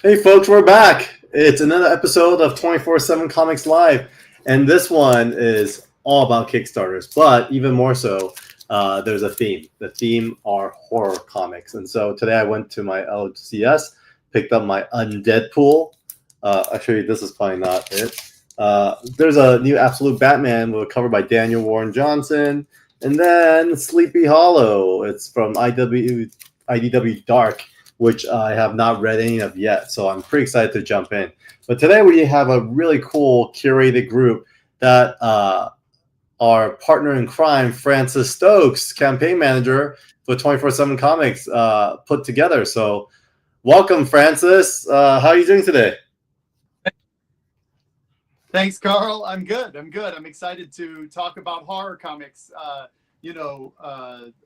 Hey folks, we're back. It's another episode of 24/7 Comics Live, and this one is all about Kickstarters, but even more so, there's a theme. The theme are horror comics, and so today I went to my LCS, picked up my Undead Pool. Actually, this is probably not it. There's a new Absolute Batman with a cover by Daniel Warren Johnson, and then Sleepy Hollow. It's from IDW Dark, which I have not read any of yet. So I'm pretty excited to jump in. But today we have a really cool curated group that our partner in crime, Francis Stokes, campaign manager for 24/7 Comics, put together. So welcome, Francis. How are you doing today? Thanks, Carl. I'm good. I'm excited to talk about horror comics.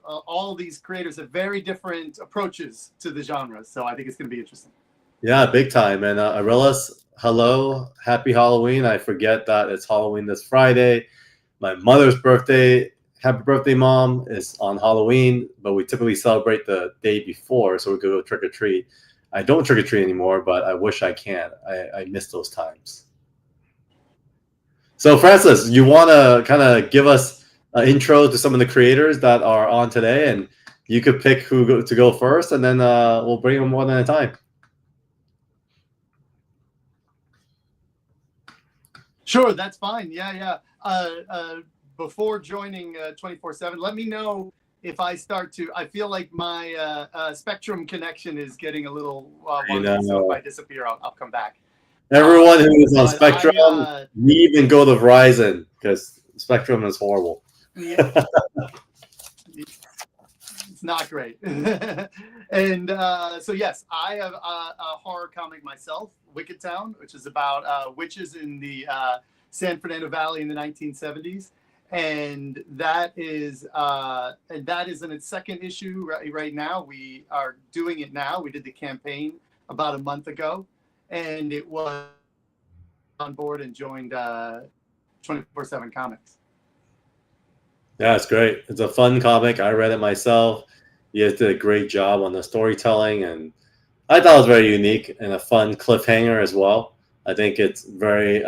All these creators have very different approaches to the genre, so I think it's going to be interesting. Yeah, big time. And Arelis, hello, happy Halloween. I forget that it's Halloween this Friday. My mother's birthday, happy birthday, Mom, is on Halloween, but we typically celebrate the day before, so we could go trick or treat. I don't trick or treat anymore, but I wish I can. I miss those times. So, Francis, you want to kind of give us an intro to some of the creators that are on today, and you could pick who to go first, and then we'll bring them one at a time. Sure, that's fine. Yeah. Before joining 24/7, let me know if I start to. I feel like my Spectrum connection is getting a little wonky, so if I disappear, I'll come back. Everyone who is on Spectrum, leave and go to Verizon because Spectrum is horrible. Yeah. It's not great. And so, yes, I have a horror comic myself, Wicked Town, which is about witches in the San Fernando Valley in the 1970s. And that is in its second issue right now. We are doing it now. We did the campaign about a month ago, and it was on board and joined 24/7 Comics. Yeah, it's great. It's a fun comic. I read it myself. You guys did a great job on the storytelling, and I thought it was very unique and a fun cliffhanger as well. I think it's very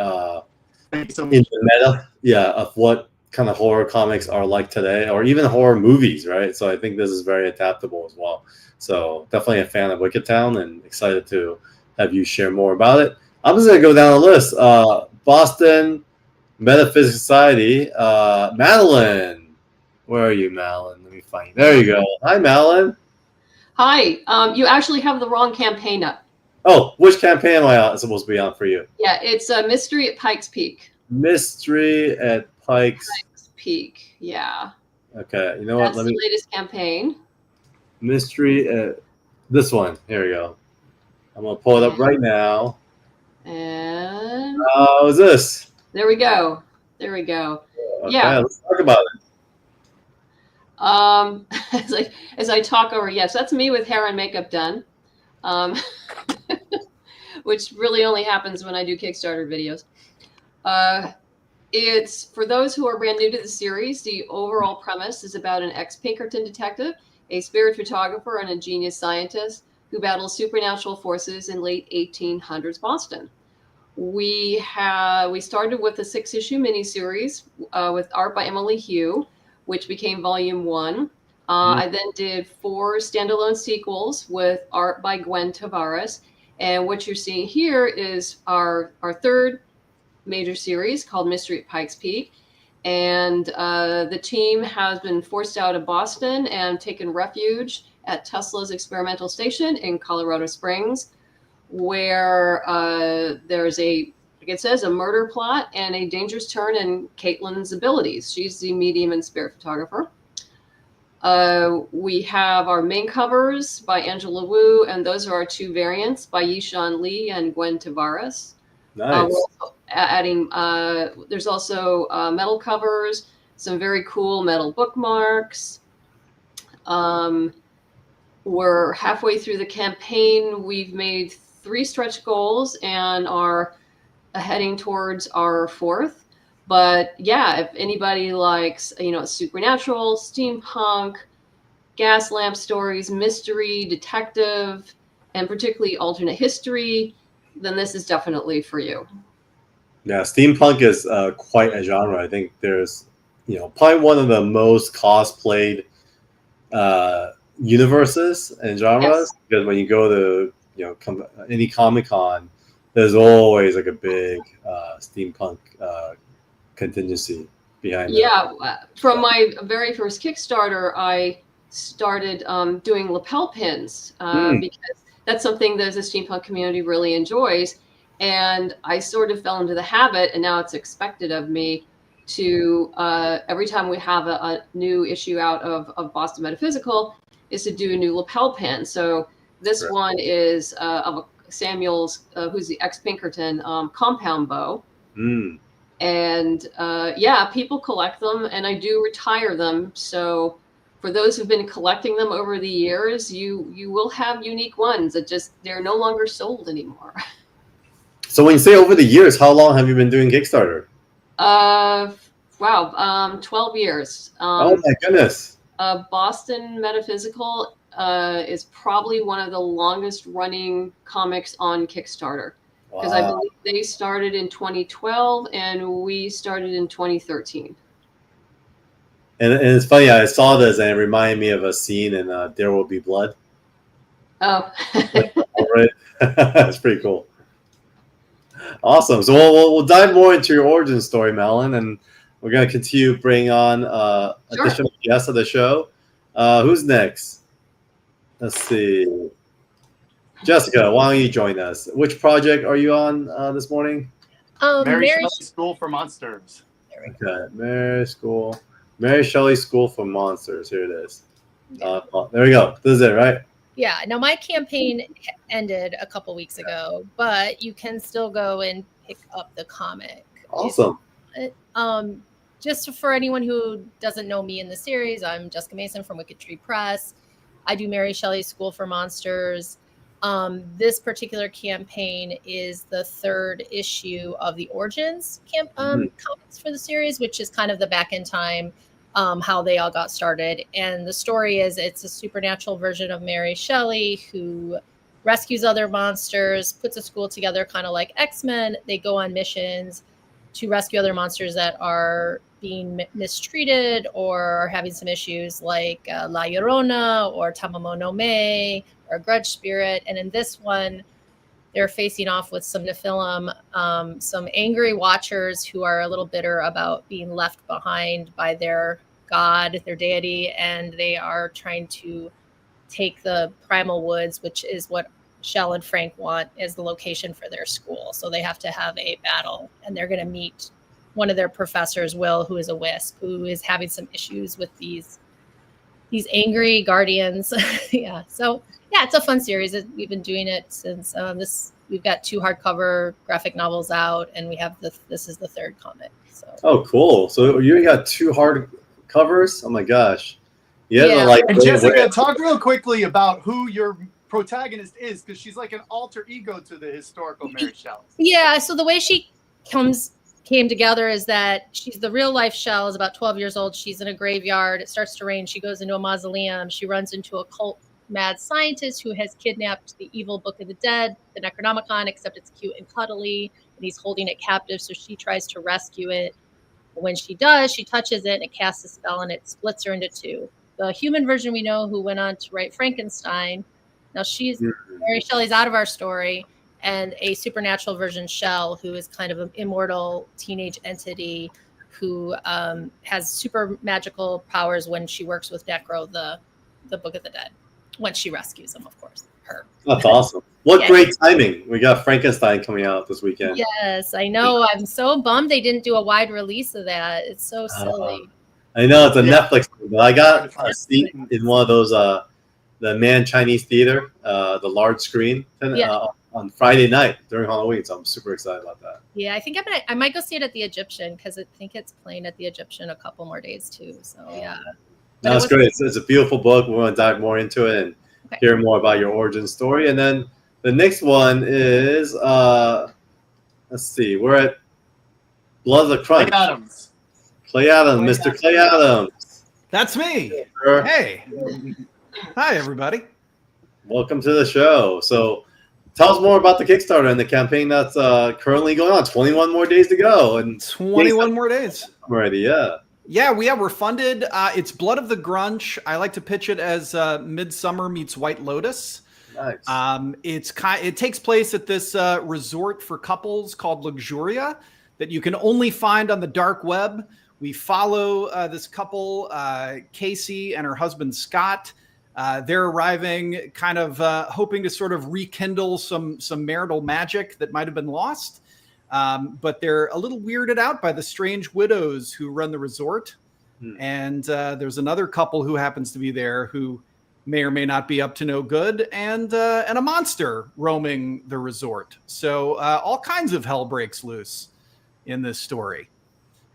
Thank you so much. in the meta, of what kind of horror comics are like today, or even horror movies, right? So I think this is very adaptable as well. So definitely a fan of Wicked Town, and excited to have you share more about it. I'm just gonna go down the list. Boston Metaphysical Society, Madeleine. Where are you, Madeleine? Let me find you. There you go. Hi, Madeleine. Hi. You actually have the wrong campaign up. Oh, which campaign am I supposed to be on for you? Yeah, it's a Mystery at Pikes Peak. Mystery at Pikes Peak. Yeah. Okay. You know what? That's the latest campaign. Mystery at this one. Here we go. I'm gonna pull it up right now. And How is this? There we go. Okay, yeah. Let's talk about it. As I talk over, yes, that's me with hair and makeup done, which really only happens when I do Kickstarter videos. It's for those who are brand new to the series. The overall premise is about an ex-Pinkerton detective, a spirit photographer, and a genius scientist who battles supernatural forces in late 1800s Boston. We started with a 6-issue miniseries with art by Emily Hugh, which became volume 1. I then did 4 standalone sequels with art by Gwen Tavares. And what you're seeing here is our third major series called Mystery at Pikes Peak. And the team has been forced out of Boston and taken refuge at Tesla's experimental station in Colorado Springs, where there's like it says, a murder plot and a dangerous turn in Caitlin's abilities. She's the medium and spirit photographer. We have our main covers by Angela Wu, and those are our 2 variants by Shawn Lee and Gwen Tavares. Nice. We're also adding, there's also metal covers, some very cool metal bookmarks. We're halfway through the campaign. We've made 3 stretch goals and are heading towards our 4th. But yeah, if anybody likes, supernatural, steampunk, gas lamp stories, mystery, detective, and particularly alternate history, then this is definitely for you. Yeah, steampunk is quite a genre. I think there's, probably one of the most cosplayed universes and genres. Yes. Because when you go to, any Comic-Con, there's always like a big steampunk contingency behind it. Yeah, from my very first Kickstarter, I started doing lapel pins because that's something that the steampunk community really enjoys. And I sort of fell into the habit, and now it's expected of me to, every time we have a new issue out of Boston Metaphysical, is to do a new lapel pin. So this one is of Samuel's, who's the ex-Pinkerton compound bow. And yeah, people collect them, and I do retire them. So for those who've been collecting them over the years, you will have unique ones that they're no longer sold anymore. So when you say over the years, how long have you been doing Kickstarter? Wow, 12 years. Oh my goodness. Boston Metaphysical is probably one of the longest running comics on Kickstarter. Because I believe they started in 2012 and we started in 2013. And it's funny, I saw this and it reminded me of a scene in There Will Be Blood. Oh. Right. That's pretty cool. Awesome. So we'll dive more into your origin story, Madeleine, and we're going to continue bringing on additional guests of the show. Who's next? Let's see. Jessica, why don't you join us? Which project are you on this morning? Mary Shelley School for Monsters. Okay, Mary Shelley School for Monsters. Here it is. There we go. This is it, right? Yeah. Now my campaign ended a couple weeks ago, but you can still go and pick up the comic. Awesome. Just for anyone who doesn't know me in the series, I'm Jessica Mason from Wicked Tree Press. I do Mary Shelley School for Monsters. This particular campaign is the third issue of the Origins comics for the series, which is kind of the back in time, how they all got started. And the story is it's a supernatural version of Mary Shelley who rescues other monsters, puts a school together kind of like X-Men. They go on missions to rescue other monsters that are being mistreated or are having some issues like La Llorona or Tamamo no Me or Grudge Spirit. And in this one, they're facing off with some Nephilim, some angry watchers who are a little bitter about being left behind by their god, their deity, and they are trying to take the Primal Woods, which is what Shell and Frank want as the location for their school. So they have to have a battle, and they're going to meet one of their professors, Will, who is a wisp, who is having some issues with these angry guardians. Yeah. So yeah, it's a fun series. We've been doing it since we've got 2 hardcover graphic novels out, and we have this is the 3rd comic. So. Oh, cool. So you got 2 hard covers? Oh my gosh. Yeah. And Jessica, talk real quickly about who your protagonist is, because she's like an alter ego to the historical Mary Shelley. Yeah. So the way she came together is that she's the real life Shell, is about 12 years old. She's in a graveyard. It starts to rain. She goes into a mausoleum. She runs into a cult mad scientist who has kidnapped the evil Book of the Dead, the Necronomicon, except it's cute and cuddly, and he's holding it captive. So she tries to rescue it. When she does, she touches it and it casts a spell and it splits her into 2. The human version we know, who went on to write Frankenstein. Now Mary Shelley's out of our story, and a supernatural version, Shell, who is kind of an immortal teenage entity who has super magical powers when she works with Necro, the Book of the Dead, when she rescues him, of course. Her. That's awesome. What great timing. We got Frankenstein coming out this weekend. Yes, I know. I'm so bummed they didn't do a wide release of that. It's so silly. I know it's a Netflix thing, but I got a seat in one of those the Man Chinese Theater, the large screen on Friday night during Halloween. So I'm super excited about that. Yeah, I think I might go see it at the Egyptian, because I think it's playing at the Egyptian a couple more days too. So yeah. That's great. It's a beautiful book. We're going to dive more into it and hear more about your origin story. And then the next one is, let's see, we're at Blood of the Crunch. Clay Adams, Mr. Clay Adams. That's me. Sure. Hey. Hi, everybody. Welcome to the show. So tell us more about the Kickstarter and the campaign that's currently going on. 21 more days to go. And 21 more days. Already, yeah. Yeah, we're funded. It's Blood of the Grunch. I like to pitch it as Midsummer meets White Lotus. Nice. It takes place at this resort for couples called Luxuria that you can only find on the dark web. We follow this couple, Casey and her husband Scott. They're arriving, kind of hoping to sort of rekindle some marital magic that might have been lost. But they're a little weirded out by the strange widows who run the resort. And there's another couple who happens to be there who may or may not be up to no good, and a monster roaming the resort. So all kinds of hell breaks loose in this story.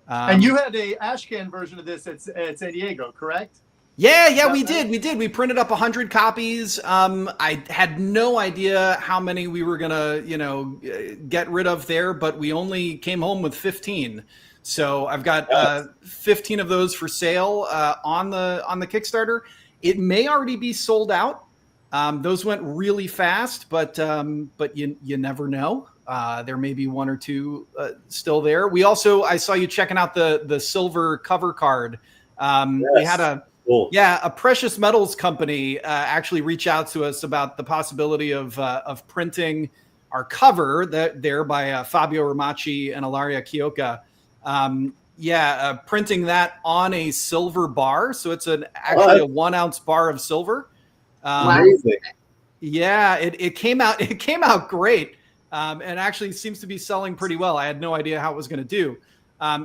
And you had a Ashcan version of this at San Diego, correct? Yeah, we did. We printed up 100 copies. I had no idea how many we were gonna, get rid of there, but we only came home with 15. So I've got 15 of those for sale on the Kickstarter. It may already be sold out. Those went really fast, but you never know. There may be one or two still there. I saw you checking out the silver cover card. We had a precious metals company actually reach out to us about the possibility of printing our cover there by Fabio Ramacci and Ilaria Chioca. Printing that on a silver bar. So it's actually a 1 ounce bar of silver. Amazing. Yeah, it came out great. And actually seems to be selling pretty well. I had no idea how it was going to do.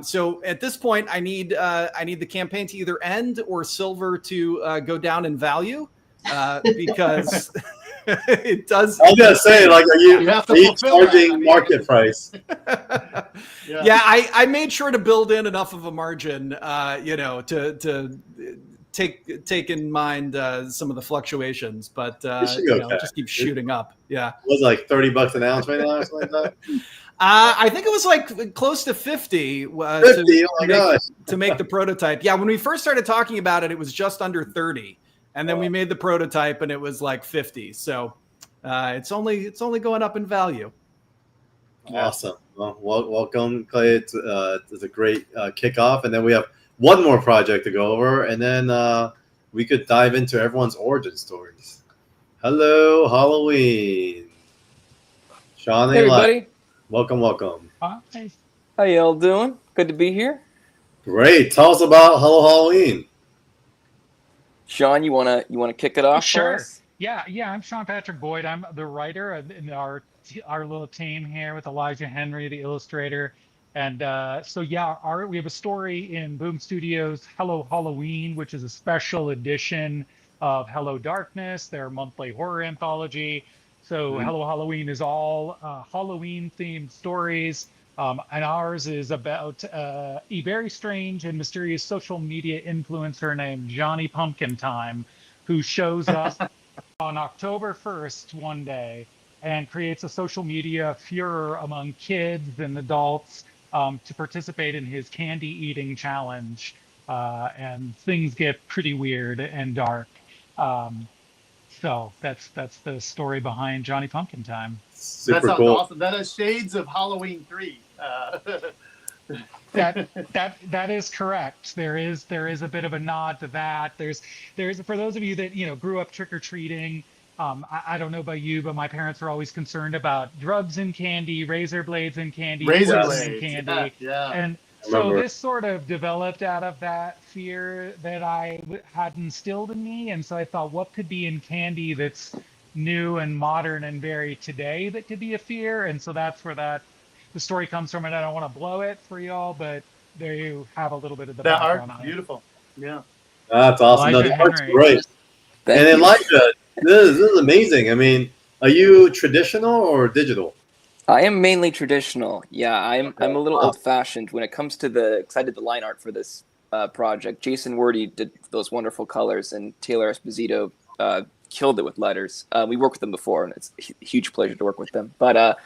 So at this point, I need the campaign to either end or silver to go down in value because it does. I was gonna say, like, are you charging market price? Yeah, I made sure to build in enough of a margin, to take in mind some of the fluctuations, but just keep shooting up. Yeah, it was like $30 an ounce right now, or something like that. I think it was like close to 50. 50, oh my gosh. To make the prototype. Yeah, when we first started talking about it, it was just under 30, and then we made the prototype, and it was like 50. So it's only going up in value. Awesome. Well, welcome, Clay. It's a great kickoff, and then we have one more project to go over, and then we could dive into everyone's origin stories. Hello, Halloween. Shawn, hey everybody. Welcome. Hi. How y'all doing? Good to be here. Great. Tell us about Hello Halloween. Shawn, you wanna kick it off? Sure. Yeah. I'm Shawn Patrick Boyd. I'm the writer in our little team here with Elijah Henry, the illustrator. And we have a story in Boom Studios' Hello Halloween, which is a special edition of Hello Darkness, their monthly horror anthology. So Hello Halloween is all Halloween-themed stories, and ours is about a very strange and mysterious social media influencer named Johnny Pumpkin Time, who shows up on October 1st one day and creates a social media furor among kids and adults to participate in his candy-eating challenge, and things get pretty weird and dark. So that's the story behind Johnny Pumpkin Time. Super that cool. Awesome. That has shades of Halloween 3. That is correct. There is a bit of a nod to that. There's for those of you that grew up trick or treating. I don't know about you, but my parents were always concerned about drugs in candy, razor blades in candy, in candy, and so this sort of developed out of that fear that I had instilled in me. And so I thought, what could be in candy that's new and modern and very today that could be a fear? And so that's where the story comes from. And I don't want to blow it for y'all, but there you have a little bit of the background on it. Beautiful. Yeah. That's awesome. Elijah The art's Henry. great. And Elijah, this is amazing. I mean, are you traditional or digital? I am mainly traditional. Yeah, I'm a little old-fashioned when it comes to because I did the line art for this project. Jason Wordy did those wonderful colors, and Taylor Esposito killed it with letters. We worked with them before, and it's a huge pleasure to work with them. But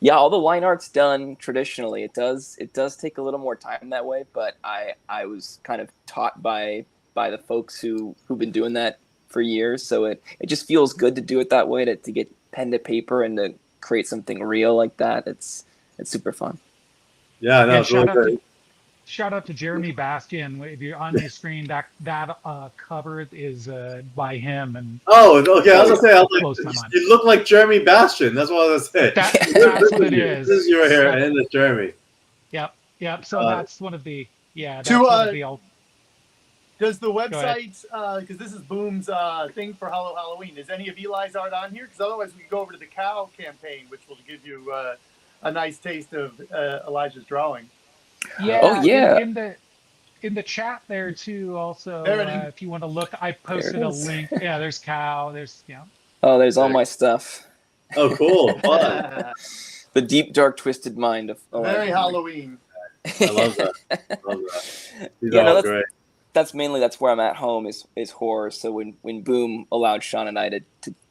all the line art's done traditionally. It does take a little more time that way, but I was kind of taught by the folks who've been doing that for years. So it just feels good to do it that way, to get pen to paper and to create something real like that. It's super fun. Yeah, no, Yeah, it's really great. shout out to Jeremy Bastian. If you're on your screen, that cover is by him, and Oh, okay. I was blows gonna say, my mind. you look like Jeremy Bastian. That's what I was gonna say. That's what it is. This is your hair, and it's Jeremy. Yep. So that's one of the Does the website, because this is Boom's thing for Halloween, is any of Eli's art on here? Because otherwise we could go over to the cow campaign, which will give you a nice taste of Elijah's drawing. Yeah. Oh, yeah. In the chat there too. Also, There it is. if you want to look, I posted a link. Yeah, there's cow. There's Oh, there's all my stuff. Oh, cool. Fun. The deep, dark, twisted mind of Elijah. Very Halloween. I love that. These Yeah, are no, all great. That's where I'm at home is horror. So when Boom allowed Shawn and I to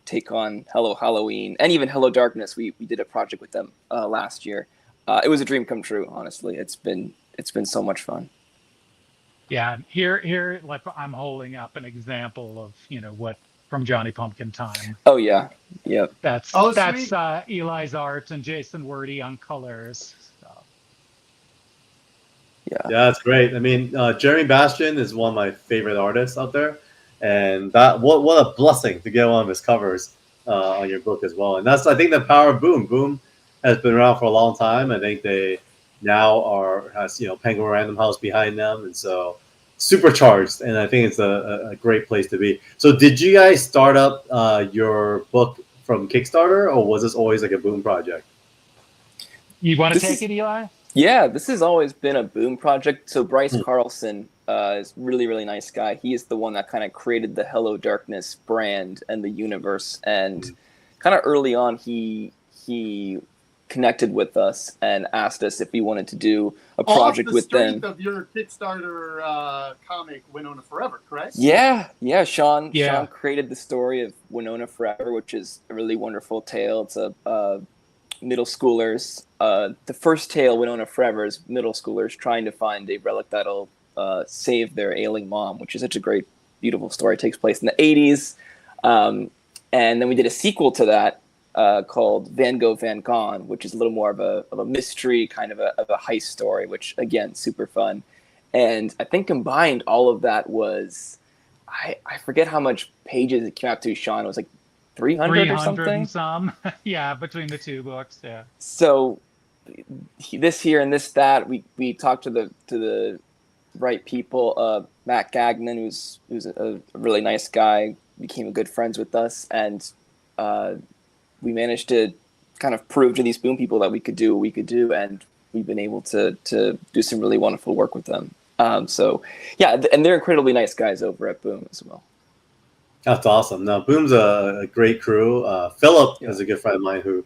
take on Hello Halloween and even Hello Darkness, we did a project with them last year. It was a dream come true. Honestly, it's been so much fun. Yeah, here, like I'm holding up an example of what from Johnny Pumpkin time. Oh yeah, yep. That's sweet. Eli's art and Jason Wordy on colors. So. Yeah, that's great. I mean, Jeremy Bastian is one of my favorite artists out there, and that what a blessing to get one of his covers on your book as well. And that's, I think, the power of Boom. Boom has been around for a long time. I think they now has Penguin Random House behind them, and so supercharged. And I think it's a great place to be. So, did you guys start up your book from Kickstarter, or was this always like a Boom project? You want to take it, Eli? Yeah, this has always been a Boom project. So Bryce Carlson is really, really nice guy. He is the one that kind of created the Hello Darkness brand and the universe. And kind of early on, he connected with us and asked us if we wanted to do a project with them. Of your Kickstarter comic, Winona Forever, correct? Yeah. Shawn created the story of Winona Forever, which is a really wonderful tale. It's a middle schoolers. The first tale, Winona Forever, is middle schoolers trying to find a relic that'll save their ailing mom, which is such a great, beautiful story. It takes place in the 80s. And then we did a sequel to that called Van Gogh, Van Gone, which is a little more of a mystery, kind of a heist story, which, again, super fun. And I think combined, all of that was, I forget how much pages it came out to, Shawn. It was like 300 or something. And some. Yeah, between the two books. Yeah. So this here and that, we talked to the right people. Matt Gagnon, who's a really nice guy, became good friends with us, and we managed to kind of prove to these Boom people that we could do what we could do, and we've been able to do some really wonderful work with them. So yeah, and they're incredibly nice guys over at Boom as well. That's awesome. Now, Boom's a great crew. Philip is a good friend of mine who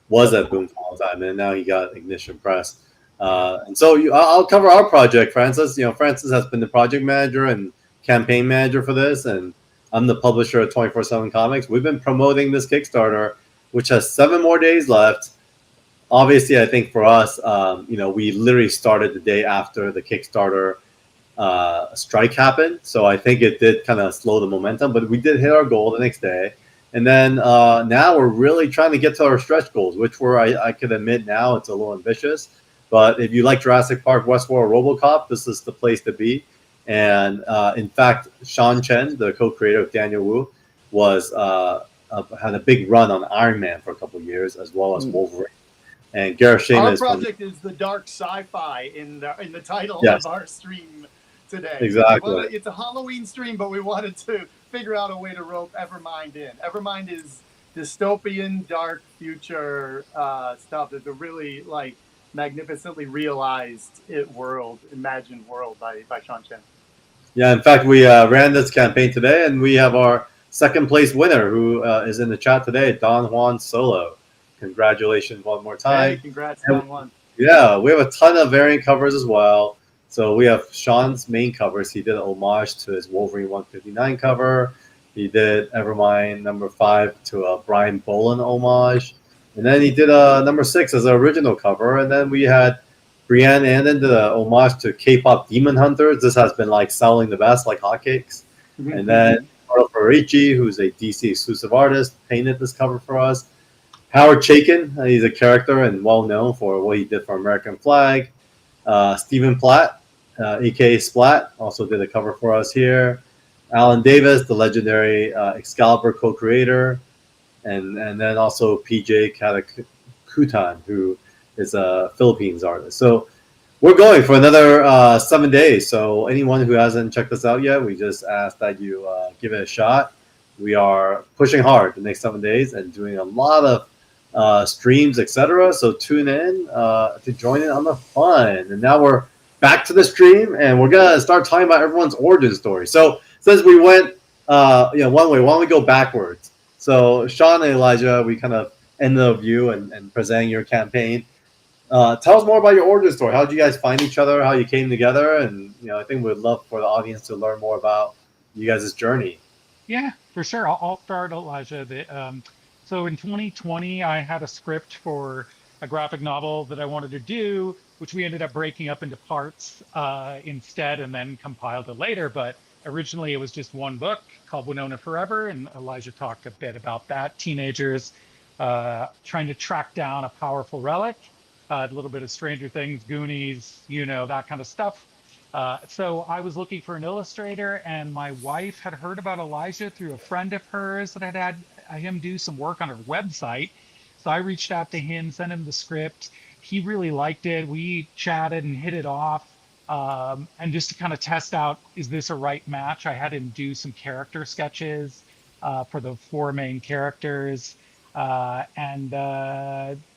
was at Boom for a long time, and now he got Ignition Press. And so I'll cover our project, Francis. Francis has been the project manager and campaign manager for this, and I'm the publisher of 24/7 Comics. We've been promoting this Kickstarter, which has 7 more days left. Obviously, I think for us, we literally started the day after the Kickstarter strike happened, so I think it did kind of slow the momentum, but we did hit our goal the next day. And then now we're really trying to get to our stretch goals, which I could admit now it's a little ambitious, but if you like Jurassic Park, Westworld, RoboCop, this is the place to be. And in fact, Shawn Chen, the co-creator of Daniel Wu, had a big run on Iron Man for a couple of years, as well as Wolverine. And Gareth Shamus. Our project is the dark sci-fi in the title of our stream today. Exactly. Well, it's a Halloween stream, but we wanted to figure out a way to rope Evermind in. Evermind is dystopian, dark future stuff. It's a really magnificently realized imagined world by Shawn Chen. Yeah, in fact, we ran this campaign today, and we have our second place winner who is in the chat today, Don Juan Solo. Congratulations one more time. Hey, congrats, Don Juan. Yeah, we have a ton of variant covers as well. So we have Shawn's main covers. He did an homage to his Wolverine 159 cover. He did Evermind number 5 to a Brian Boland homage. And then he did a number 6 as an original cover. And then we had Brianne Anden did a homage to K-pop Demon Hunters. This has been selling the best, like hotcakes. And then Ricardo Farici, who's a DC exclusive artist, painted this cover for us. Howard Chaykin, he's a character and well known for what he did for American Flag. Stephen Platt, aka Splat, also did a cover for us here. Alan Davis, the legendary Excalibur co-creator, and then also PJ Katakutan, who is a Philippines artist. So we're going for another 7 days. So anyone who hasn't checked us out yet, we just ask that you give it a shot. We are pushing hard the next 7 days and doing a lot of streams, etc. So tune in to join in on the fun. And now we're back to the stream, and we're gonna start talking about everyone's origin story. So since we went one way, why don't we go backwards? So Shawn and Elijah, we kind of ended the view and presenting your campaign. Tell us more about your origin story. How did you guys find each other? How you came together? And I think we'd love for the audience to learn more about you guys' journey. Yeah, for sure. I'll start, Elijah. So in 2020, I had a script for a graphic novel that I wanted to do, which we ended up breaking up into parts instead and then compiled it later. But originally it was just one book called Winona Forever, and Elijah talked a bit about that. Teenagers trying to track down a powerful relic, a little bit of Stranger Things, Goonies, that kind of stuff. So I was looking for an illustrator, and my wife had heard about Elijah through a friend of hers that had him do some work on her website. So I reached out to him, sent him the script. He really liked it. We chatted and hit it off. And just to kind of test out, is this a right match? I had him do some character sketches for the 4 main characters. And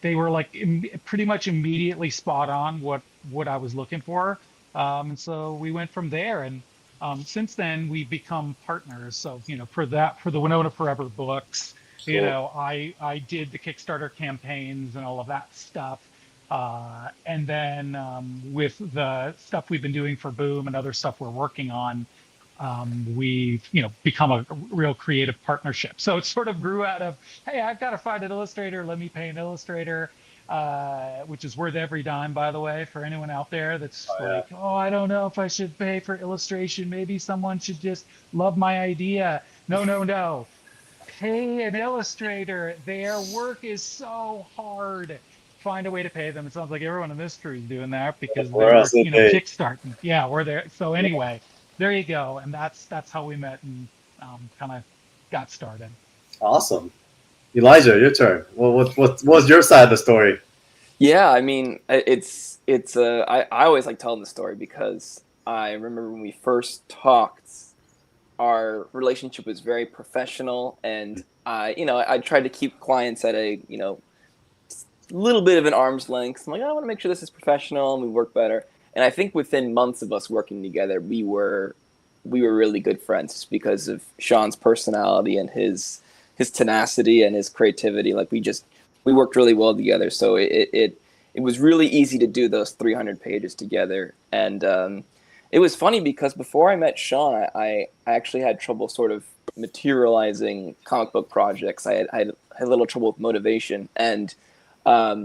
they were like pretty much immediately spot on what I was looking for. And so we went from there. And since then, we've become partners. So, for the Winona Forever books, Cool. I did the Kickstarter campaigns and all of that stuff. And then with the stuff we've been doing for Boom and other stuff we're working on, we've become a real creative partnership. So it sort of grew out of, hey, I've got to find an illustrator, let me pay an illustrator, which is worth every dime, by the way, for anyone out there that's I don't know if I should pay for illustration, maybe someone should just love my idea. No, pay an illustrator. Their work is so hard. Find a way to pay them. It sounds like everyone in this crew is doing that because they're kickstarting. Yeah, we're there. So anyway, there you go. And that's how we met and kind of got started. Awesome. Elijah, your turn. What was your side of the story? Yeah, I mean, I always like telling the story because I remember when we first talked, our relationship was very professional, and I tried to keep clients at a little bit of an arm's length. I'm like, I want to make sure this is professional and we work better. And I think within months of us working together, we were really good friends because of Shawn's personality and his tenacity and his creativity. Like we worked really well together. So it was really easy to do those 300 pages together. And it was funny because before I met Shawn, I actually had trouble sort of materializing comic book projects. I had a little trouble with motivation, and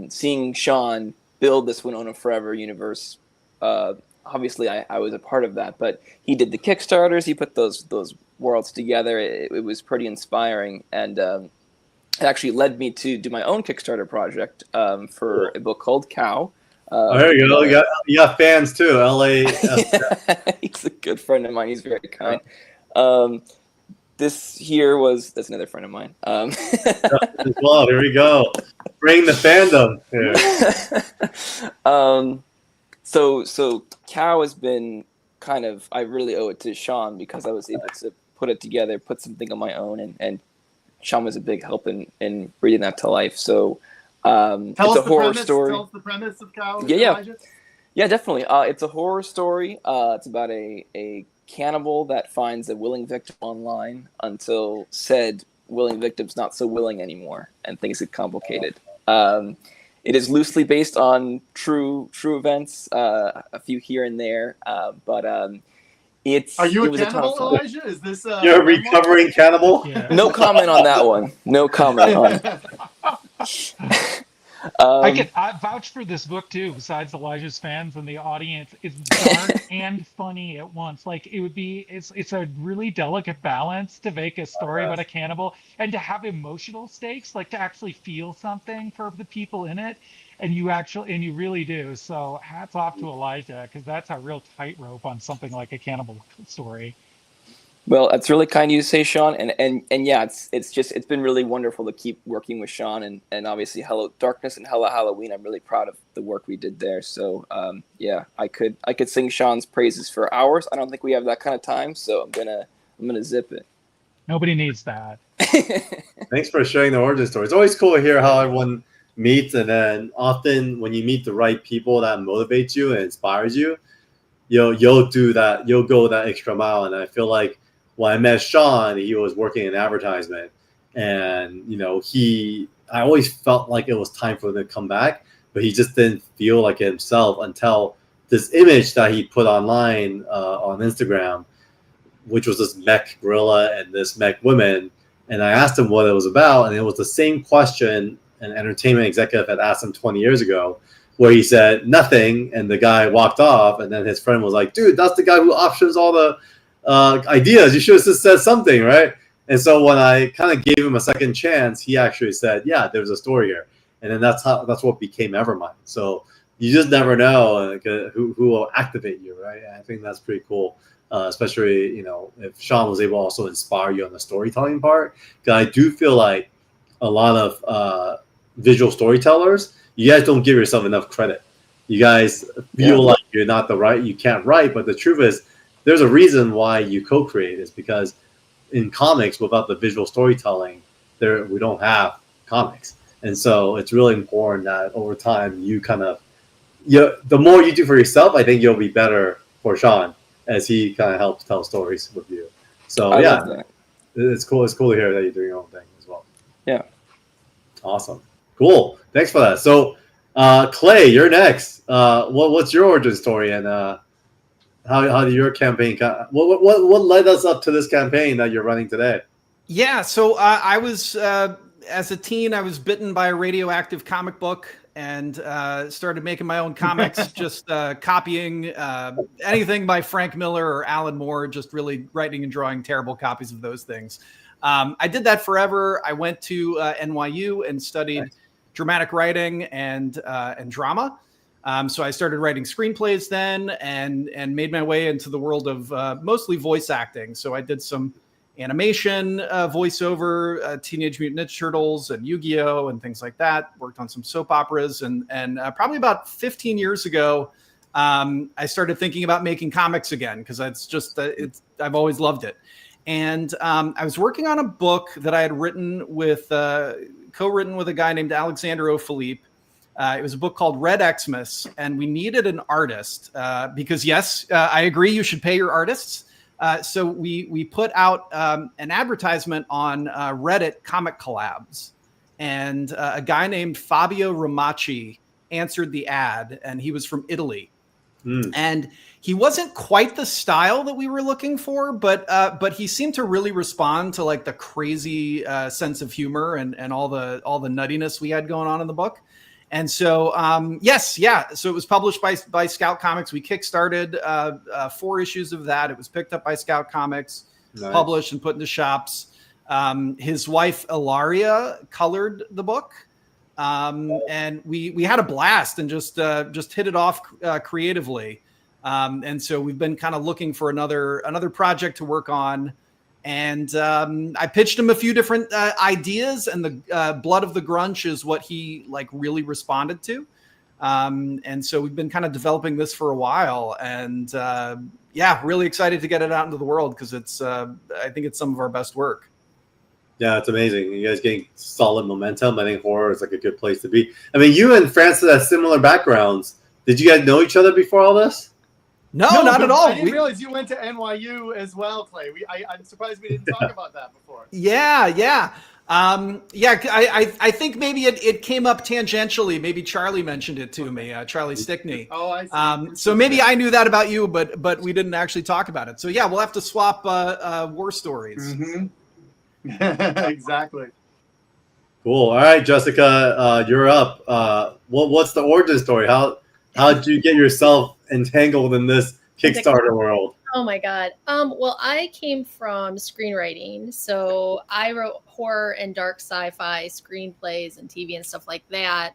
seeing Shawn build this Winona Forever universe, obviously I was a part of that, but he did the Kickstarters, he put those worlds together. It was pretty inspiring, and it actually led me to do my own Kickstarter project for a book called Cow. There you go. You got fans too, LA. He's a good friend of mine. He's very kind. That's another friend of mine. Well, here we go. Bring the fandom here. So Cow has been kind of, I really owe it to Shawn because I was able to put it together, put something on my own, and Shawn was a big help in bringing that to life. So it's a horror story. Tell us the premise of Cow. Yeah, definitely. It's a horror story. It's about a cannibal that finds a willing victim online until said willing victim's not so willing anymore, and things get complicated. It is loosely based on true events, a few here and there, but Are you a cannibal, Elijah? Is this you're a recovering cannibal? Yeah. No comment on that one. No comment on. I vouch for this book too. Besides Elijah's fans and the audience, it's dark and funny at once. Like it's a really delicate balance to make a story about a cannibal and to have emotional stakes, like to actually feel something for the people in it, and you really do. So hats off to Elijah, because that's a real tightrope on something like a cannibal story. Well, that's really kind of you to say, Shawn, and yeah, it's been really wonderful to keep working with Shawn, and obviously Hello Darkness and Hello Halloween. I'm really proud of the work we did there. So yeah, I could sing Shawn's praises for hours. I don't think we have that kind of time, so I'm gonna zip it. Nobody needs that. Thanks for sharing the origin story. It's always cool to hear how everyone meets, and then often when you meet the right people that motivates you and inspires you, you'll do that. You'll go that extra mile. And I feel like when I met Shawn, he was working in advertisement, and I always felt like it was time for him to come back, but he just didn't feel like it himself until this image that he put online on Instagram, which was this mech gorilla and this mech woman. And I asked him what it was about, and it was the same question an entertainment executive had asked him 20 years ago, where he said nothing, and the guy walked off, and then his friend was like, dude, that's the guy who options all the ideas. You should have just said something, right? And so when I kind of gave him a second chance, he actually said, yeah, there's a story here. And then that's what became Evermind. So you just never know who will activate you, right? And I think that's pretty cool, especially if Shawn was able to also inspire you on the storytelling part. Because I do feel like a lot of visual storytellers, you guys don't give yourself enough credit. You guys feel like you're not you can't write, but the truth is, there's a reason why you co-create. Is because in comics, without the visual storytelling, we don't have comics. And so it's really important that over time you the more you do for yourself, I think you'll be better for Shawn as he kind of helps tell stories with you. So I love that. It's cool. It's cool to hear that you're doing your own thing as well. Yeah. Awesome. Cool. Thanks for that. So Clay, you're next. What's your origin story, and how did your campaign? What led us up to this campaign that you're running today? Yeah, so I was as a teen, I was bitten by a radioactive comic book and started making my own comics, just copying anything by Frank Miller or Alan Moore, just really writing and drawing terrible copies of those things. I did that forever. I went to NYU and studied dramatic writing and drama. So I started writing screenplays then and made my way into the world of mostly voice acting. So I did some animation voiceover, Teenage Mutant Ninja Turtles and Yu-Gi-Oh! And things like that. Worked on some soap operas. And probably about 15 years ago, I started thinking about making comics again because I've always loved it. And I was working on a book that I had written co-written with a guy named Alexander O'Philippe. It was a book called Red Xmas, and we needed an artist because, yes, I agree, you should pay your artists. So we put out an advertisement on Reddit Comic Collabs, and a guy named Fabio Romacci answered the ad, and he was from Italy. And he wasn't quite the style that we were looking for, but he seemed to really respond to like the crazy sense of humor and all the nuttiness we had going on in the book. And so, so it was published by Scout Comics. We kickstarted 4 issues of that. It was picked up by Scout Comics, published and put into shops. His wife, Ilaria, colored the book. And we had a blast and just hit it off creatively. And so we've been kind of looking for another project to work on. And I pitched him a few different ideas, and the Blood of the Grunch is what he really responded to. And so we've been kind of developing this for a while, and really excited to get it out into the world because I think it's some of our best work. Yeah, it's amazing. You guys getting solid momentum. I think horror is a good place to be. I mean, you and Francis have similar backgrounds. Did you guys know each other bbefore all this? No, not at all. I didn't realize you went to NYU as well, Clay. I'm surprised we didn't talk about that before. Yeah. I think maybe it came up tangentially. Maybe Charlie mentioned it to me, Charlie Stickney. Oh, I see. So maybe I knew that about you, but we didn't actually talk about it. So yeah, we'll have to swap war stories. Mm-hmm. Exactly. Cool. All right, Jessica, you're up. What's the origin story? How did you get yourself entangled in this Kickstarter world? Oh my God. Well, I came from screenwriting. So I wrote horror and dark sci-fi screenplays and TV and stuff like that.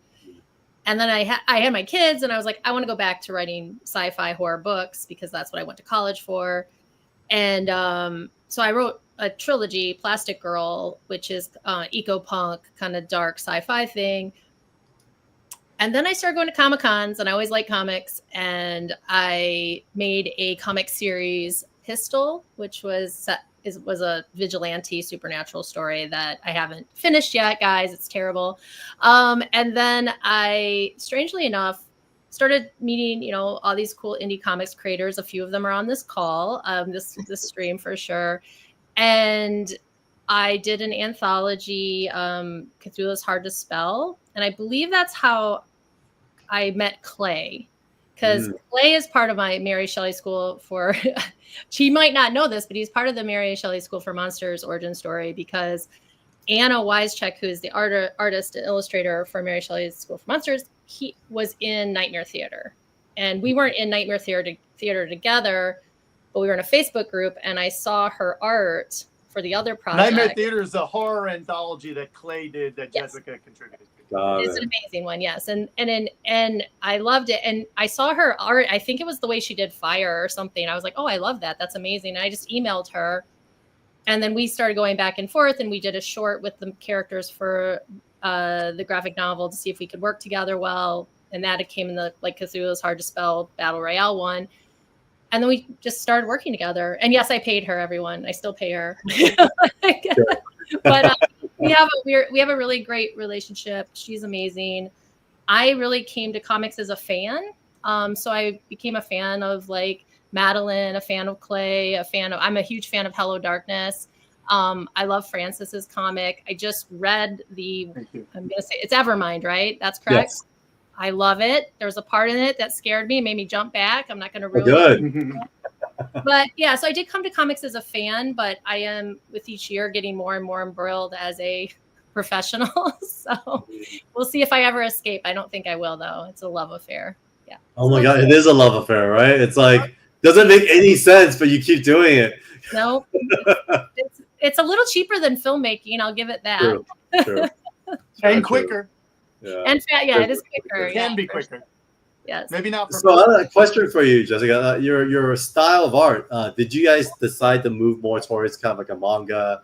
And then I had my kids and I was like, I want to go back to writing sci-fi horror books because that's what I went to college for. And so I wrote a trilogy, Plastic Girl, which is eco-punk, kind of dark sci-fi thing. And then I started going to Comic-Cons, and I always liked comics. And I made a comic series, Pistol, which was a vigilante supernatural story that I haven't finished yet, guys. It's terrible. And then I, strangely enough, started meeting, all these cool indie comics creators. A few of them are on this call, this stream for sure. And I did an anthology, Cthulhu's Hard to Spell. And I believe that's how I met Clay, because Clay is part of my Mary Shelley School for, she might not know this, but he's part of the Mary Shelley School for Monsters origin story, because Anna Wisecheck, who is the artist and illustrator for Mary Shelley's School for Monsters, he was in Nightmare Theater. And we weren't in Nightmare Theater together, but we were in a Facebook group, and I saw her art for the other project. Nightmare Theater is a horror anthology that Clay did that Jessica contributed to. It's an amazing one, yes. And I loved it. And I saw her art. I think it was the way she did Fire or something. I was like, oh, I love that. That's amazing. And I just emailed her. And then we started going back and forth, and we did a short with the characters for the graphic novel to see if we could work together well. And that came in the Cthulhu's Hard to Spell Battle Royale one. And then we just started working together. And yes, I paid her, everyone. I still pay her. But we have a really great relationship. She's amazing. I really came to comics as a fan. So I became a fan of Madeleine, a fan of Clay, I'm a huge fan of Hello Darkness. I love Francis's comic. I just read I'm going to say it's Evermind, right? That's correct. Yes. I love it. There was a part in it that scared me, made me jump back. I'm not going to ruin it. But yeah, so I did come to comics as a fan, but I am with each year getting more and more embroiled as a professional. So we'll see if I ever escape. I don't think I will, though. It's a love affair. Yeah. Oh my God, it is a love affair, right? It's doesn't make any sense, but you keep doing it. No, it's a little cheaper than filmmaking. I'll give it that. True. And quicker. Yeah. And it is quicker. It can be quicker. Yes. Maybe not. So I have a question for you, Jessica. Your style of art. Did you guys decide to move more towards kind of like a manga?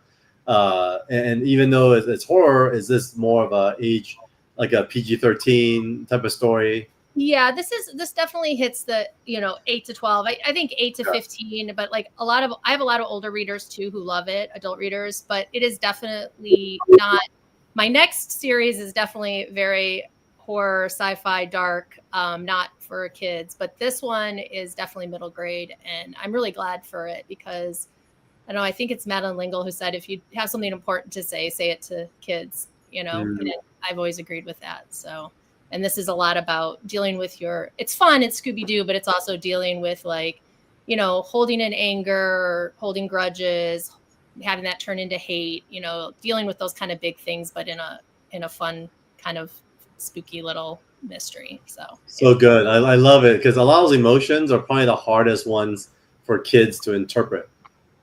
And even though it's horror, is this more of a age, like a PG-13 type of story? Yeah, this definitely hits the 8 to 12. I think 8 to 15, but I have a lot of older readers too who love it, adult readers. But it is definitely not. My next series is definitely very horror, sci-fi, dark, not for kids. But this one is definitely middle grade, and I'm really glad for it because I think it's Madeleine L'Engle who said if you have something important to say it to kids. And I've always agreed with that. So. And this is a lot about dealing with it's fun, it's Scooby-Doo, but it's also dealing with holding in anger, holding grudges, having that turn into hate, dealing with those kind of big things, but in a fun kind of spooky little mystery. So good. I love it because a lot of those emotions are probably the hardest ones for kids to interpret,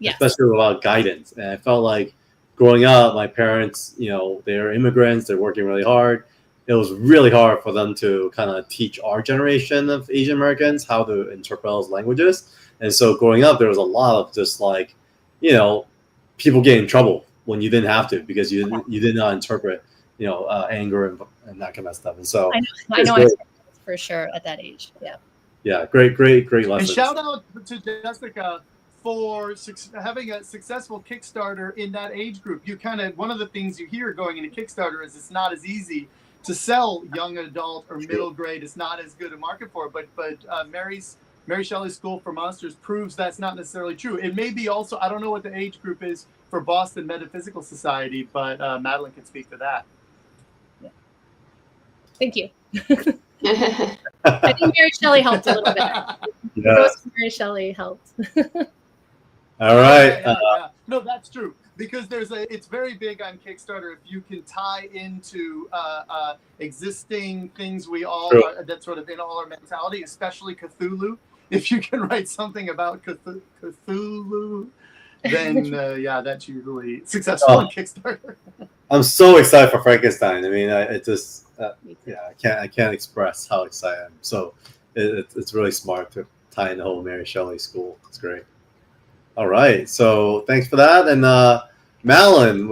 especially without guidance. And I felt like growing up, my parents, they're immigrants, they're working really hard. It was really hard for them to kind of teach our generation of Asian Americans how to interpret those languages. And so growing up, there was a lot of just people getting in trouble when you didn't have to because you did not interpret, anger and that kind of stuff. And so I know for sure at that age. Yeah. Yeah. Great lessons. And shout out to Jessica for having a successful Kickstarter in that age group. One of the things you hear going into Kickstarter is it's not as easy to sell young adult or middle grade. Is not as good a market for it, but Mary Shelley School for Monsters proves that's not necessarily true. It may be also, I don't know what the age group is for Boston Metaphysical Society, but Madeleine can speak to that. Yeah. Thank you. I think Mary Shelley helped a little bit. Yeah. Mary Shelley helped. All right. No, that's true. because it's very big on Kickstarter if you can tie into existing things we all are, that's sort of in all our mentality, especially Cthulhu. If you can write something about Cthulhu, then yeah, that's usually successful on Kickstarter. I'm so excited for Frankenstein. I mean, I can't express how excited I am. So it's really smart to tie in the whole Mary Shelley school. It's great. All right, so thanks for that. And Madeleine,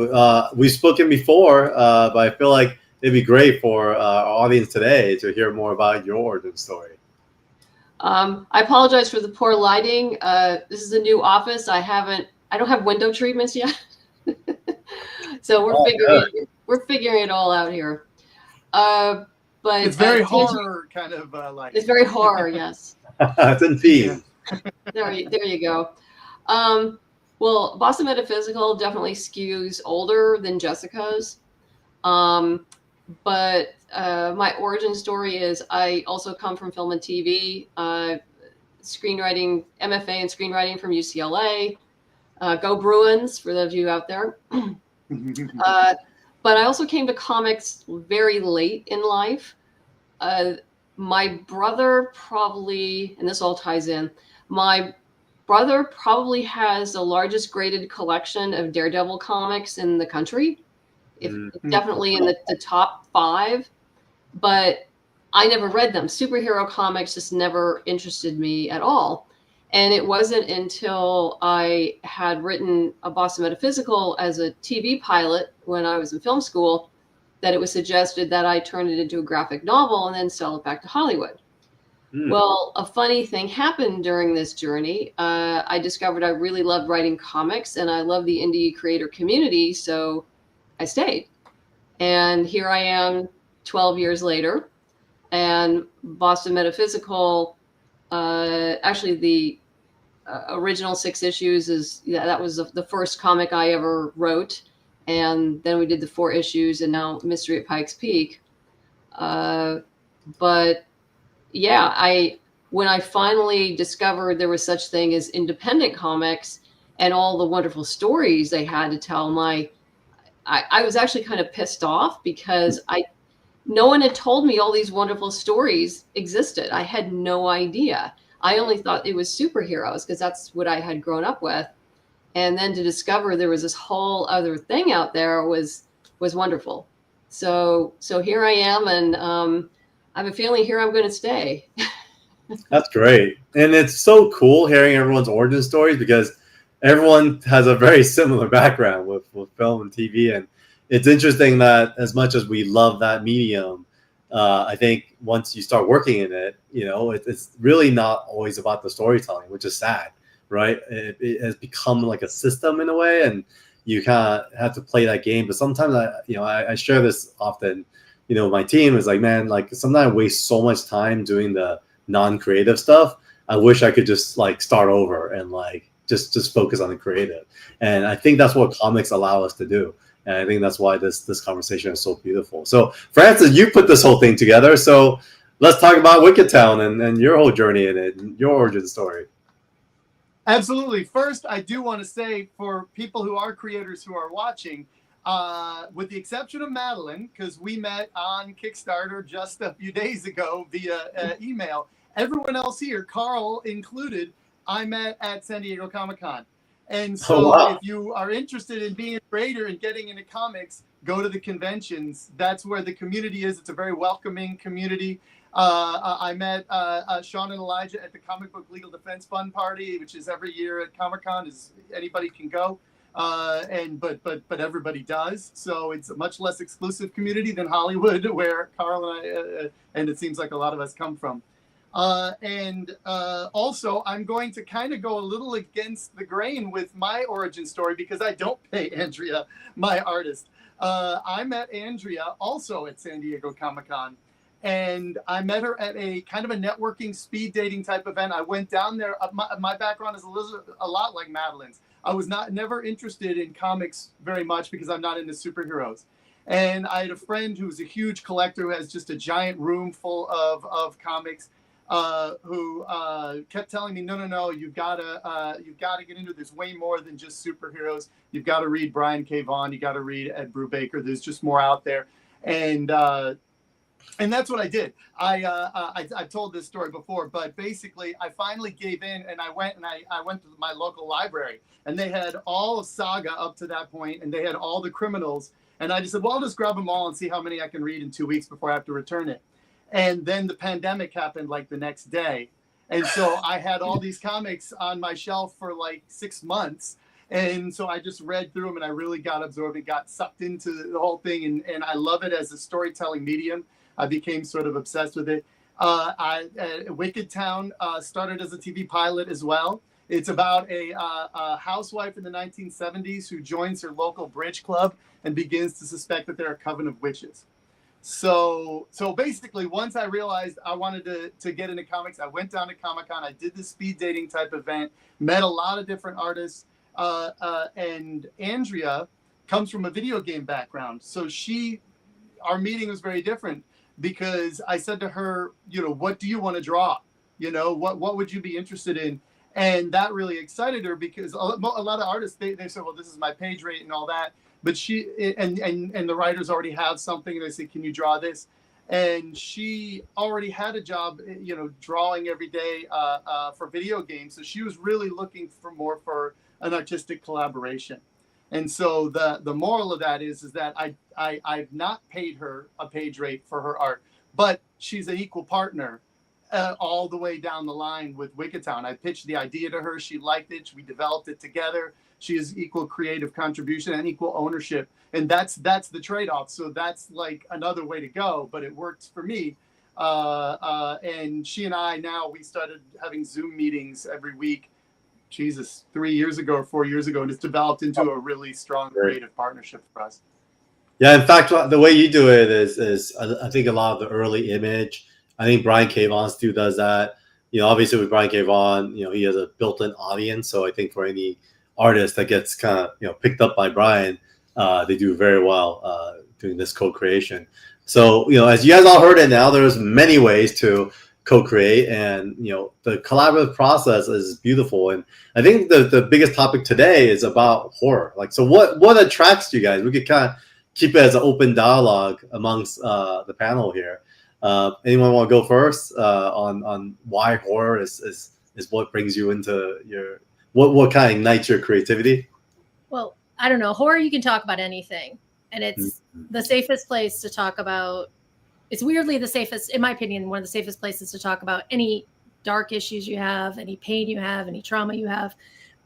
we've spoken before, but I feel like it'd be great for our audience today to hear more about your origin story. I apologize for the poor lighting. This is a new office. I don't have window treatments yet. So we're figuring it all out here. But it's very horror kind of like. It's very horror, yes. It's in theme. There you go. Well, Boston Metaphysical definitely skews older than Jessica's. But my origin story is I also come from film and TV, screenwriting, MFA in screenwriting from UCLA. Go Bruins, for those of you out there. But I also came to comics very late in life. My brother probably, and this all ties in, my brother probably has the largest graded collection of Daredevil comics in the country. Definitely in the top 5, but I never read them. Superhero comics just never interested me at all. And it wasn't until I had written a Boston Metaphysical as a TV pilot when I was in film school that it was suggested that I turn it into a graphic novel and then sell it back to Hollywood. Well, a funny thing happened during this journey. I discovered I really loved writing comics and I love the indie creator community, so I stayed. And here I am 12 years later, and Boston Metaphysical, actually the original 6 issues that was the first comic I ever wrote. And then we did the 4 issues and now Mystery at Pikes Peak. But yeah, when I finally discovered there was such thing as independent comics and all the wonderful stories they had to tell, I was actually kind of pissed off because no one had told me all these wonderful stories existed. I had no idea. I only thought it was superheroes because that's what I had grown up with. And then to discover there was this whole other thing out there was wonderful. So here I am, and I have a feeling here I'm going to stay. That's great. And it's so cool hearing everyone's origin stories because everyone has a very similar background with film and TV. And it's interesting that as much as we love that medium, I think once you start working in it, it's really not always about the storytelling, which is sad, right? It has become like a system in a way, and you kind of have to play that game. But sometimes I share this often, my team is like, man, like sometimes I waste so much time doing the non-creative stuff. I wish I could just like start over and like just focus on the creative. And I think that's what comics allow us to do. And I think that's why this conversation is so beautiful. So Francis, you put this whole thing together. So let's talk about Wicked Town and your whole journey in it and your origin story. Absolutely. First, I do want to say for people who are creators who are watching, with the exception of Madeleine, because we met on Kickstarter just a few days ago via email, everyone else here, Carl included, I met at San Diego Comic-Con. And so if you are interested in being a creator and getting into comics, go to the conventions. That's where the community is. It's a very welcoming community. I met Shawn and Elijah at the Comic Book Legal Defense Fund party, which is every year at Comic-Con. Anybody can go, but everybody does. So it's a much less exclusive community than Hollywood, where Carl and I and it seems like a lot of us come from. Also, I'm going to kind of go a little against the grain with my origin story because I don't pay Andrea, my artist. I met Andrea also at San Diego Comic-Con, and I met her at a kind of a networking speed dating type event. I went down there. My background is a lot like Madeleine's. I was never interested in comics very much because I'm not into superheroes. And I had a friend who's a huge collector who has just a giant room full of comics. who kept telling me, no, you've got to get into this way more than just superheroes. You've got to read Brian K. Vaughan. You got to read Ed Brubaker. There's just more out there, and that's what I did. I've told this story before, but basically I finally gave in, and I went to my local library, and they had all of Saga up to that point, and they had all the criminals, and I just said, well, I'll just grab them all and see how many I can read in 2 weeks before I have to return it. And then the pandemic happened like the next day. And so I had all these comics on my shelf for like 6 months. And so I just read through them, and I really got absorbed and got sucked into the whole thing. And I love it as a storytelling medium. I became sort of obsessed with it. Wicked Town started as a TV pilot as well. It's about a housewife in the 1970s who joins her local bridge club and begins to suspect that they're a coven of witches. So basically, once I realized I wanted to get into comics, I went down to Comic-Con. I did the speed dating type event, met a lot of different artists, and Andrea comes from a video game background. So our meeting was very different, because I said to her, what do you want to draw? What would you be interested in? And that really excited her, because a lot of artists, they said, well, this is my page rate and all that. But she and the writers already have something, and they say, can you draw this? And she already had a job, drawing every day for video games. So she was really looking for an artistic collaboration. And so the moral of that is that I've not paid her a page rate for her art, but she's an equal partner all the way down the line with Wicked Town. I pitched the idea to her. She liked it. We developed it together. She has equal creative contribution and equal ownership. And that's the trade-off. So that's like another way to go, but it works for me. And she and I, now we started having Zoom meetings every week, 3 years ago or 4 years ago, and it's developed into a really strong creative partnership for us. Yeah, in fact, the way you do it is I think a lot of the early image. I think Brian K. Vaughan still does that. Obviously with Brian K. Vaughan, he has a built-in audience. So I think for any artist that gets kind of picked up by Brian, they do very well doing this co-creation. So as you guys all heard it now, there's many ways to co-create, and the collaborative process is beautiful. And I think the biggest topic today is about horror. So what attracts you guys? We could kind of keep it as an open dialogue amongst the panel here. Anyone want to go first on why horror is what brings you into your what kind of ignites your creativity? Well, I don't know. Horror, you can talk about anything, and it's the safest place to talk about. It's weirdly the safest, in my opinion, one of the safest places to talk about any dark issues you have, any pain you have, any trauma you have.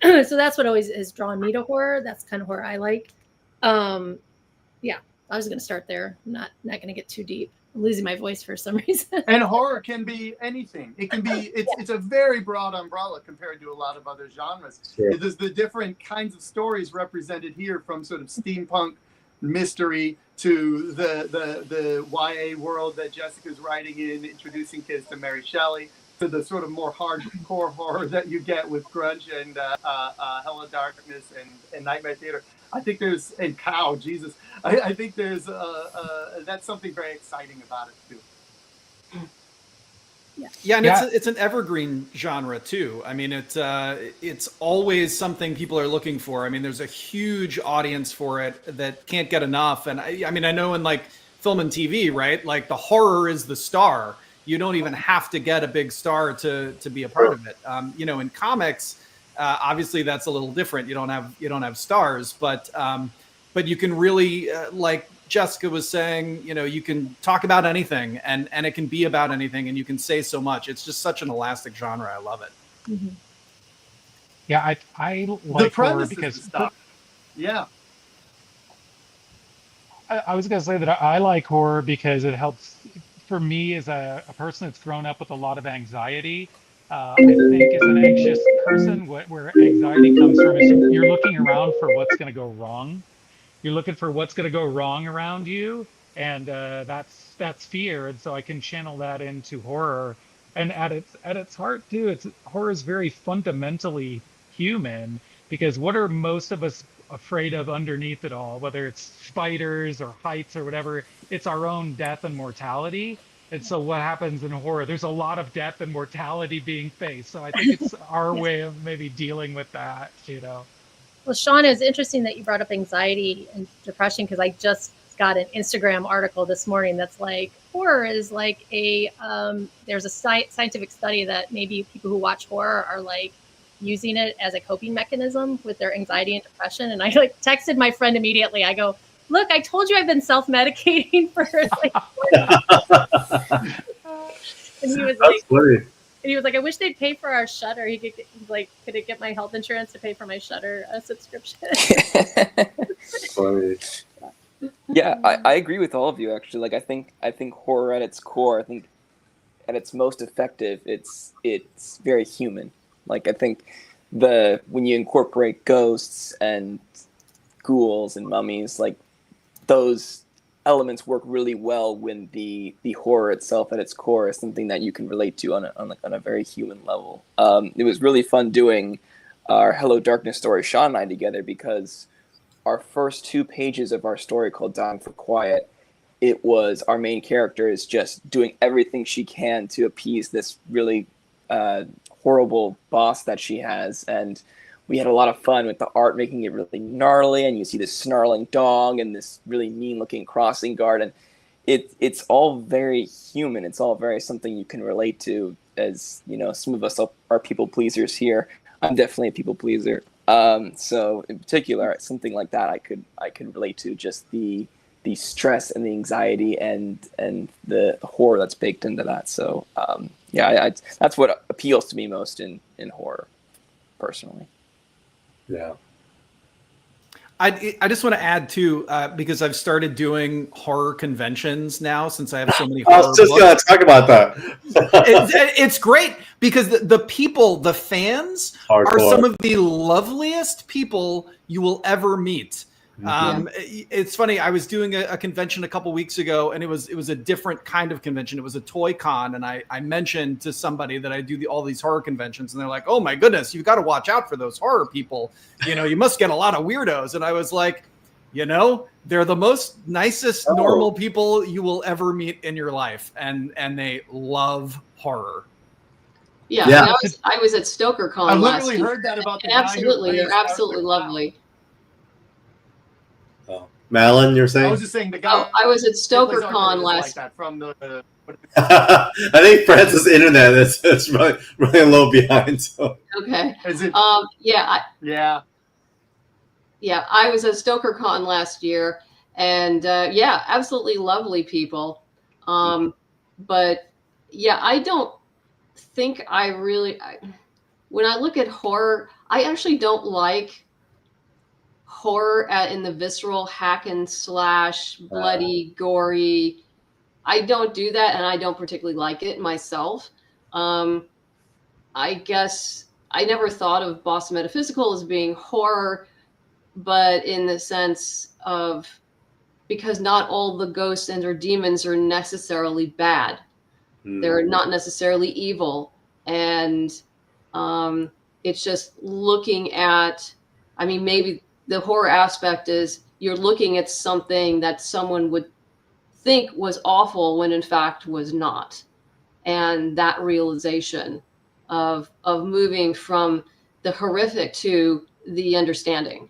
So that's what always has drawn me to horror. That's kind of where I like. Yeah, I was going to start there. I'm not going to get too deep. I'm losing my voice for some reason. And horror can be anything. It can be, it's a very broad umbrella compared to a lot of other genres. Sure. There's the different kinds of stories represented here, from sort of steampunk mystery to the YA world that Jessica's writing in, introducing kids to Mary Shelley, to the sort of more hardcore horror that you get with Grunch and Hell of Darkness and Nightmare Theater. I think there's, and Cow, Jesus, I think there's, that's something very exciting about it too. Yeah, and it's an evergreen genre too. I mean, it's always something people are looking for. I mean, there's a huge audience for it that can't get enough. And I mean, I know in like film and TV, right? Like the horror is the star. You don't even have to get a big star to be a part of it. In comics, obviously that's a little different. You don't have stars, but you can really like Jessica was saying, you can talk about anything and it can be about anything, and you can say so much. It's just such an elastic genre. I love it. Mm-hmm. Yeah, I like horror because yeah. I was going to say that I like horror because it helps for me as a person that's grown up with a lot of anxiety. I think as an anxious person, where anxiety comes from is you're looking around for what's going to go wrong. You're looking for what's going to go wrong around you, and that's fear. And so I can channel that into horror. And at its heart too, horror is very fundamentally human, because what are most of us afraid of underneath it all? Whether it's spiders or heights or whatever, it's our own death and mortality. And so what happens in horror? There's a lot of death and mortality being faced. So I think it's our way of maybe dealing with that, you know. Well, Shawn, it's interesting that you brought up anxiety and depression because I just got an Instagram article this morning that's like horror is like a there's a scientific study that maybe people who watch horror are like using it as a coping mechanism with their anxiety and depression. And I like texted my friend immediately. I go, look, I told you I've been self-medicating for like 4 years. And he was like, funny. and he was like, I wish they'd pay for our Shutter. He could like, could it get my health insurance to pay for my Shutter subscription? Funny. Yeah, I agree with all of you actually. Like I think horror at its core, I think at its most effective, it's very human. Like I think when you incorporate ghosts and ghouls and mummies, like those elements work really well when the horror itself at its core is something that you can relate to on a very human level. It was really fun doing our Hello Darkness story, Shawn and I, together, because our first 2 pages of our story called Dying for Quiet, it was our main character is just doing everything she can to appease this really horrible boss that she has, and we had a lot of fun with the art, making it really gnarly, and you see this snarling dog and this really mean-looking crossing guard, and it's all very human. It's all very something you can relate to. As you know, some of us are people pleasers here. I'm definitely a people pleaser. So in particular, something like that, I could relate to, just the stress and the anxiety and the horror that's baked into that. So yeah, that's what appeals to me most in horror, personally. Yeah. I just want to add too, because I've started doing horror conventions now since I have so many I horror was just books. going to talk about that. It's great because the people, the fans, are Hardcore. some of the loveliest people you will ever meet. It's funny. I was doing a convention a couple weeks ago, and it was a different kind of convention. It was a toy con, and I mentioned to somebody that I do all these horror conventions, and they're like, "Oh my goodness, you've got to watch out for those horror people. You know, you must get a lot of weirdos." And I was like, you know, they're the most nicest, normal people you will ever meet in your life, and they love horror. Yeah, Yeah. I was at StokerCon I last literally year. heard that about the And guy who absolutely, plays they're absolutely Arthur. lovely. Oh. Madeline, you're saying? I was just saying the guy. I was at who plays Arthur StokerCon is last. like that from the. I think Francis' internet is running a little behind. So. Okay. Is it? Yeah, Yeah. yeah. I was at StokerCon last year, and yeah, absolutely lovely people. But yeah, I don't think I really. When I look at horror, I actually don't like horror in the visceral hack and slash, bloody, gory. I don't do that, and I don't particularly like it myself. I guess I never thought of Boston Metaphysical as being horror, but in the sense of, because not all the ghosts and or demons are necessarily bad. They're not necessarily evil. And it's just looking at, I mean, maybe the horror aspect is you're looking at something that someone would think was awful when in fact was not. And that realization of moving from the horrific to the understanding.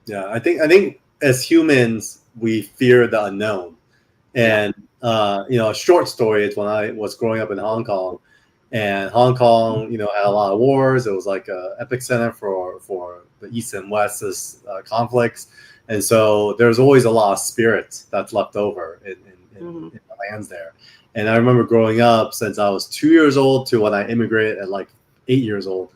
Yeah, I think as humans we fear the unknown, and you know, a short story is when I was growing up in Hong Kong, and Hong Kong, you know, had a lot of wars. It was like a epicenter for the East and West's conflicts, and so there's always a lot of spirits that's left over in the lands there. And I remember growing up, since I was 2 years old to when I immigrated at like 8 years old,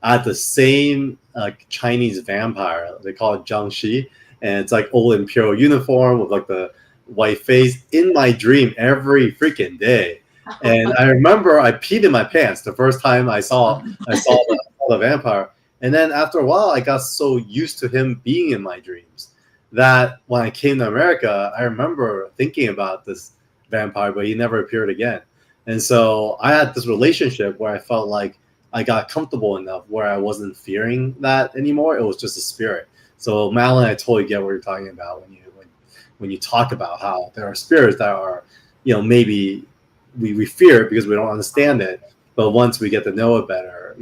I had the same Chinese vampire. They call it Jiangxi, and it's like old imperial uniform with like the white face in my dream every freaking day. And I remember I peed in my pants the first time I saw the vampire. And then after a while, I got so used to him being in my dreams that when I came to America, I remember thinking about this vampire, but he never appeared again. And so I had this relationship where I felt like I got comfortable enough where I wasn't fearing that anymore. It was just a spirit. So Madeleine, I totally get what you're talking about when you talk about how there are spirits that are maybe we fear it because we don't understand it. But once we get to know it better,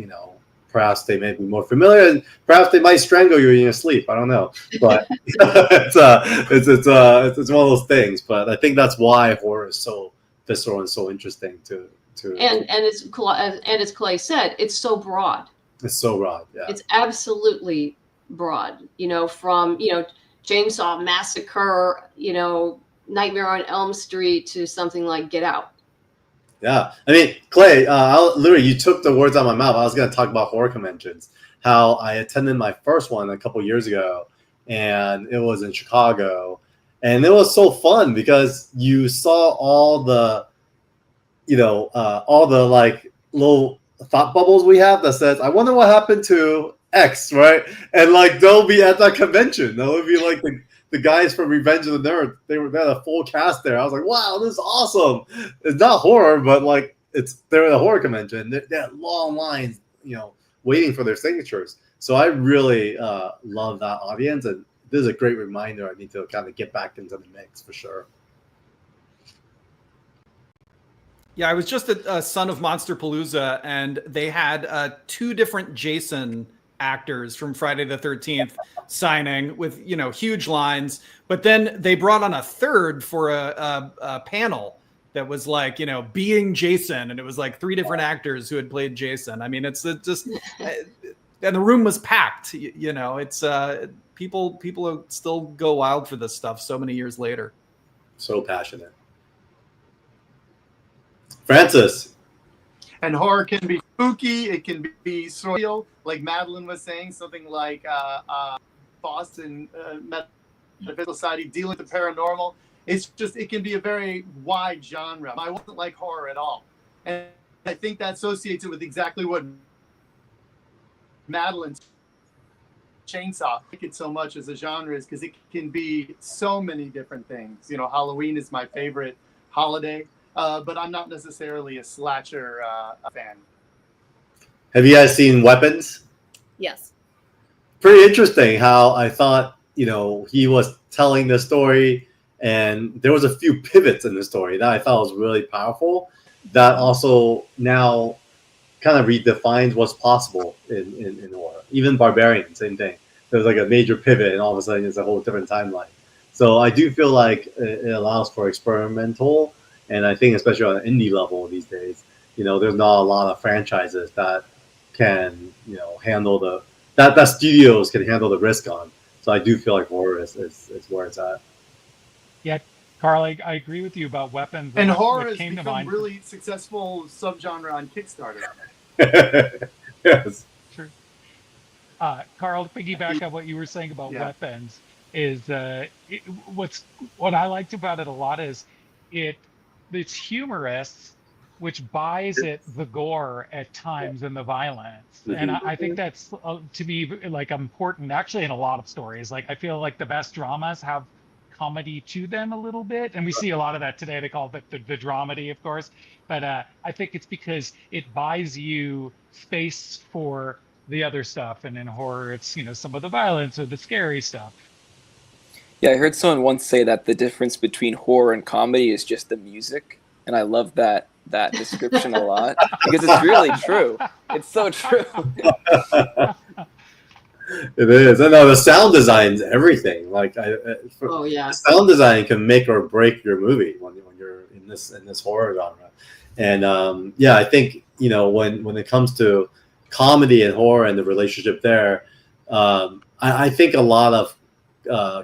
perhaps they may be more familiar, and perhaps they might strangle you in your sleep. I don't know, but it's one of those things. But I think that's why horror is so visceral and so interesting to. And as Clay said, it's so broad. It's so broad. Yeah. It's absolutely broad. From Chainsaw Massacre, Nightmare on Elm Street to something like Get Out. Yeah, I mean, Clay, literally, you took the words out of my mouth. I was going to talk about horror conventions. How I attended my first one a couple years ago, and it was in Chicago, and it was so fun because you saw all the, all the like little thought bubbles we have that says, "I wonder what happened to X," right? And like they'll be at that convention. They'll be like the guys from Revenge of the Nerds. They had a full cast there. I was like, wow, this is awesome. It's not horror, but like they're at a horror convention. They had long lines, waiting for their signatures. So I really love that audience, and this is a great reminder. I need to kind of get back into the mix for sure. Yeah, I was just at Son of Monsterpalooza, and they had 2 different Jason actors from Friday the 13th signing with huge lines, but then they brought on a third for a panel that was like being Jason, and it was like 3 different actors who had played Jason. I mean, it's just and the room was packed. It's people still go wild for this stuff so many years later. So passionate. Francis. And horror can be spooky. It can be surreal, like Madeleine was saying, something like Boston Metaphysical Society dealing with the paranormal. It can be a very wide genre. I wasn't like horror at all. And I think that associates it with exactly what Madeleine's Chainsaw, I like it so much as a genre is because it can be so many different things. Halloween is my favorite holiday. But I'm not necessarily a slasher fan. Have you guys seen Weapons? Yes. Pretty interesting how I thought, he was telling the story, and there was a few pivots in the story that I thought was really powerful that also now kind of redefines what's possible in horror. Even Barbarian, same thing. There's like a major pivot, and all of a sudden it's a whole different timeline. So I do feel like it allows for experimental. And I think especially on an indie level these days, there's not a lot of franchises that can, handle that studios can handle the risk on. So I do feel like horror is where it's at. Yeah, Carl, I agree with you about Weapons. And horror has become a really successful subgenre on Kickstarter. Yes. True. Carl, to piggyback on what you were saying about Weapons, is what I liked about it a lot is it's humorous, which buys it the gore at times and the violence. And I think that's, to me, like important, actually, in a lot of stories. Like, I feel like the best dramas have comedy to them a little bit. And we see a lot of that today. They call it the dramedy, of course. But I think it's because it buys you space for the other stuff. And in horror, it's, some of the violence or the scary stuff. Yeah, I heard someone once say that the difference between horror and comedy is just the music, and I love that description a lot because it's really true. It's so true. It is. I know the sound design's everything. Like, the sound design can make or break your movie when you're in this horror genre. And I think when it comes to comedy and horror and the relationship there, I think a lot of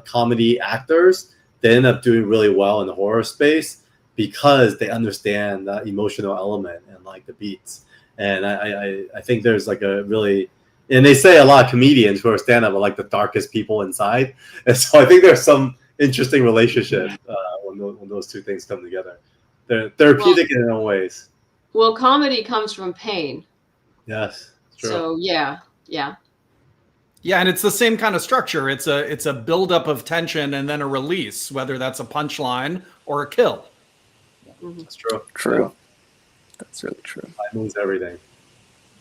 comedy actors, they end up doing really well in the horror space because they understand that emotional element and like the beats. And I think there's like a really, and they say a lot of comedians who are stand-up are like the darkest people inside. And so I think there's some interesting relationship when those two things come together. They're therapeutic in their own ways. Well, comedy comes from pain. Yes, true. So yeah. Yeah, and it's the same kind of structure. It's a buildup of tension and then a release, whether that's a punchline or a kill. That's true. True. That's really true. That means everything.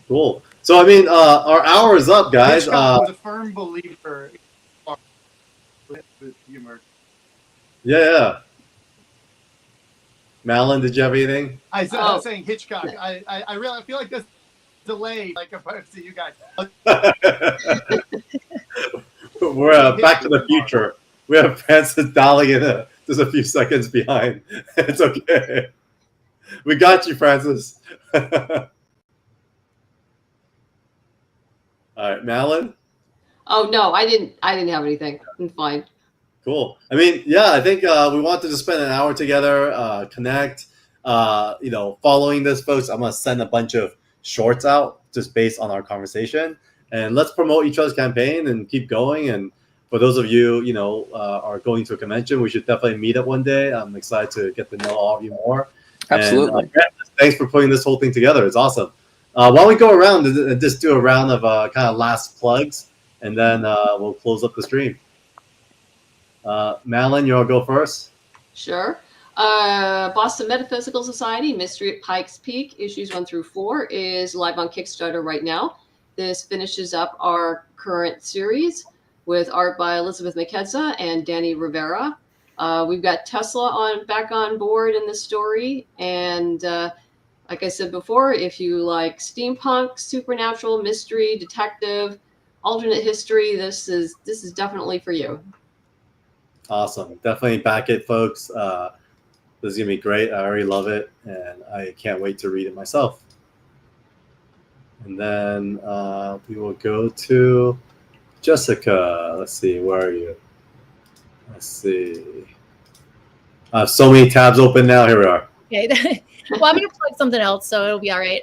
Cool. So I mean, our hour is up, guys. Hitchcock was a firm believer with humor. Yeah. Malin, did you have anything? I was Oh. saying Hitchcock. I really feel like this delay, like opposed to you guys. We're Back to the Future. We have Francis dialing in just a few seconds behind. It's okay. We got you, Francis. All right, Malin. Oh no, I didn't have anything. I'm fine. Cool. I mean, yeah, I think we wanted to spend an hour together, connect. Following this, folks, I'm gonna send a bunch of shorts out just based on our conversation, and let's promote each other's campaign and keep going. And for those of you, are going to a convention, we should definitely meet up one day. I'm excited to get to know all of you more. Absolutely. And, thanks for putting this whole thing together. It's awesome. Why don't we go around and just do a round of kind of last plugs, and then we'll close up the stream. Madeleine, you'll go first. Sure. Boston Metaphysical Society, Mystery at Pikes Peak, issues 1 through 4, is live on Kickstarter right now. This finishes up our current series with art by Elizabeth McKenza and Danny Rivera. We've got Tesla back on board in the story, and like I said before, if you like steampunk, supernatural, mystery, detective, alternate history, this is definitely for you. Awesome. Definitely back it, folks. This is going to be great. I already love it, and I can't wait to read it myself. And then we will go to Jessica. Let's see. Where are you? Let's see. I have so many tabs open now. Here we are. Okay. Well, I'm going to plug something else, so it'll be all right.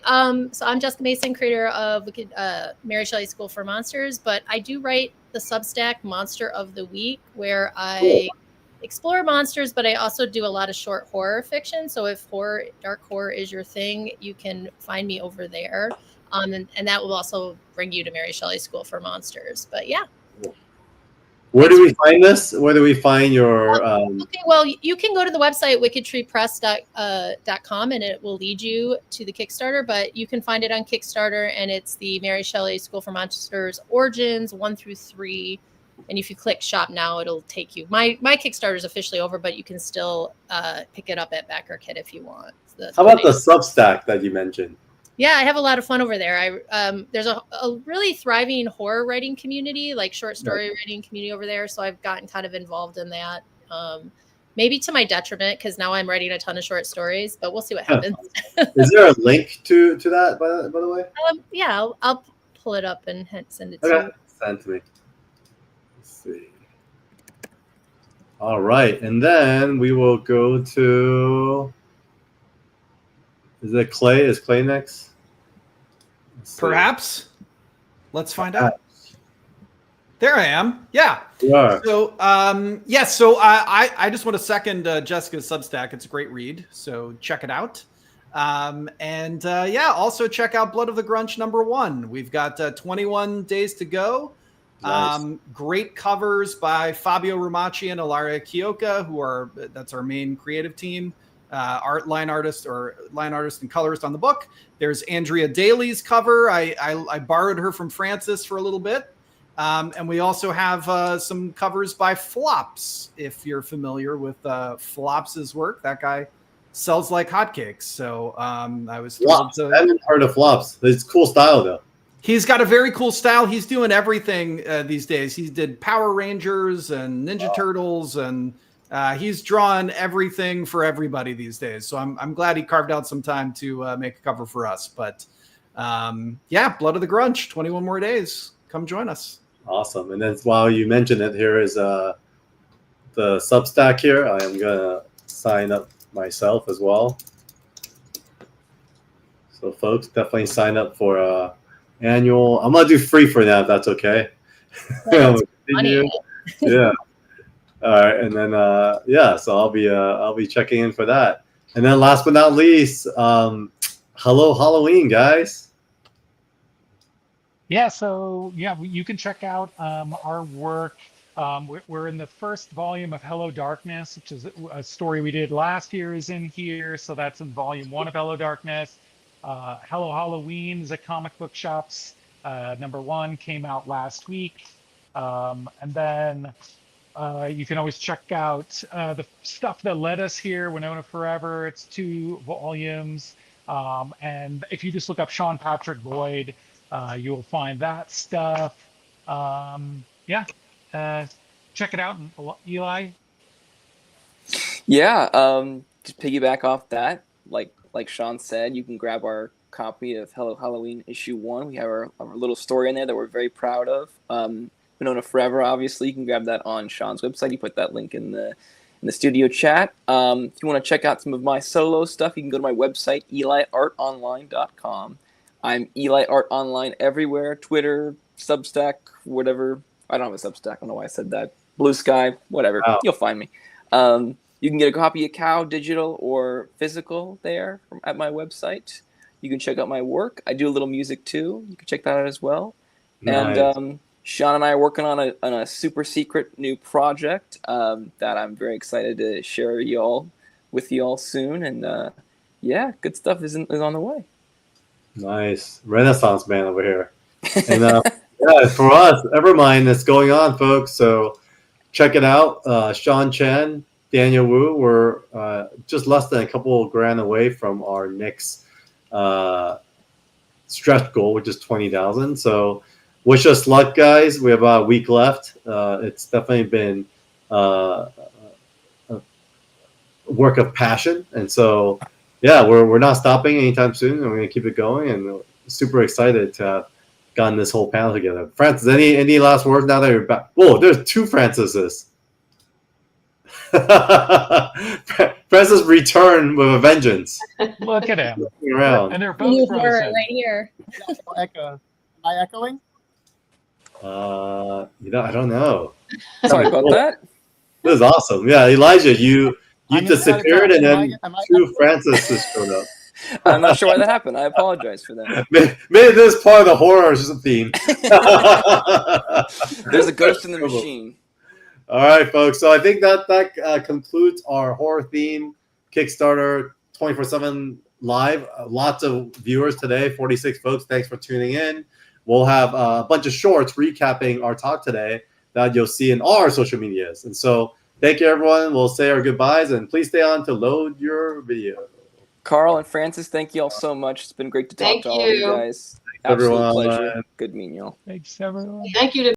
So I'm Jessica Mason, creator of Mary Shelley School for Monsters, but I do write the Substack Monster of the Week, where I explore monsters, but I also do a lot of short horror fiction. So if dark horror is your thing, you can find me over there. And that will also bring you to Mary Shelley School for Monsters. But yeah. Where do we find this? Where do we find your... Okay, well, you can go to the website, wickedtreepress.com, and it will lead you to the Kickstarter, but you can find it on Kickstarter, and it's the Mary Shelley School for Monsters Origins 1 through 3. And if you click shop now, it'll take you. My Kickstarter is officially over, but you can still pick it up at Backer Kit if you want. So how about the Substack that you mentioned? Yeah, I have a lot of fun over there. There's a really thriving horror writing community, like short story writing community over there. So I've gotten kind of involved in that, maybe to my detriment, because now I'm writing a ton of short stories. But we'll see what happens. Is there a link to that, by the way? Yeah, I'll pull it up and send it to Okay, you. send it to me. Let's see. All right, and then we will go to... Is it Clay? Is Clay next? Perhaps. Let's find out. There I am. Yeah. You are. So, So I just want to second Jessica's Substack. It's a great read. So check it out. Also check out Blood of the Grunch #1. We've got 21 days to go. Nice. Great covers by Fabio Romacci and Ilaria Chioca, that's our main creative team. Line artist and colorist on the book. There's Andrea Daly's cover. I borrowed her from Francis for a little bit. And we also have some covers by Flops, if you're familiar with Flops's work. That guy sells like hotcakes. So I was Flops. I haven't heard of Flops. It's cool style, though. He's got a very cool style. He's doing everything these days. He did Power Rangers and Ninja Turtles, and he's drawn everything for everybody these days. So I'm glad he carved out some time to make a cover for us. But Blood of the Grunch, 21 more days. Come join us. Awesome. And then while you mention it, here is the Substack here. I am going to sign up myself as well. So folks, definitely sign up for annual. I'm going to do free for now, if that's okay. That's funny. Yeah. All right, and then so I'll be checking in for that. And then last but not least, hello Halloween, guys. Yeah, so you can check out our work. We're in the first volume of Hello Darkness, which is a story we did last year is in here. So that's in volume 1 of Hello Darkness. Hello Halloween is at Comic Book Shops. #1 came out last week. And then You can always check out the stuff that led us here, Winona Forever. It's 2 volumes. And if you just look up Sean Patrick Boyd, you will find that stuff. Yeah, check it out. And Eli? Yeah, to piggyback off that, like Shawn said, you can grab our copy of Hello Halloween issue 1. We have our little story in there that we're very proud of. Winona Forever, obviously, you can grab that on Shawn's website. He put that link in the studio chat. If you want to check out some of my solo stuff, you can go to my website, eliartonline.com. I'm Eli Art Online everywhere, Twitter, Substack, whatever. I don't have a Substack. I don't know why I said that. Blue Sky, whatever. Wow. You'll find me. You can get a copy of Cow, digital or physical there at my website. You can check out my work. I do a little music too. You can check that out as well. Nice. And Shawn and I are working on a super secret new project that I'm very excited to share with y'all soon. And yeah, good stuff is on the way. Nice. Renaissance man over here. And yeah, for us, Evermind is going on, folks. So check it out. Shawn Chen, Daniel Wu, we're just less than a couple of grand away from our next stretch goal, which is 20,000. So wish us luck, guys. We have about a week left. It's definitely been a work of passion. And so, yeah, we're not stopping anytime soon. We're going to keep it going. And we're super excited to have gotten this whole panel together. Francis, any last words now that you're back? Whoa, there's 2 Francises. Francis returned with a vengeance. Look at him. Looking around. And they're You both were frozen. right here. Echo. Am I echoing? I don't know. Sorry about that. This is awesome. Yeah, Elijah, you I'm disappeared and then am I 2 Francis showed up. I'm not sure why that happened. I apologize for that. Maybe this is part of the horror theme. There's a ghost in the machine. All right, folks. So I think that concludes our horror theme Kickstarter 24/7 live. Lots of viewers today, 46 folks. Thanks for tuning in. We'll have a bunch of shorts recapping our talk today that you'll see in all our social medias. And so thank you, everyone. We'll say our goodbyes, and please stay on to load your video. Carl and Francis, thank you all so much. It's been great to talk Thank to all of you you. guys. Thanks, Absolute everyone. pleasure. Good meeting y'all. Thanks, everyone. Thank you to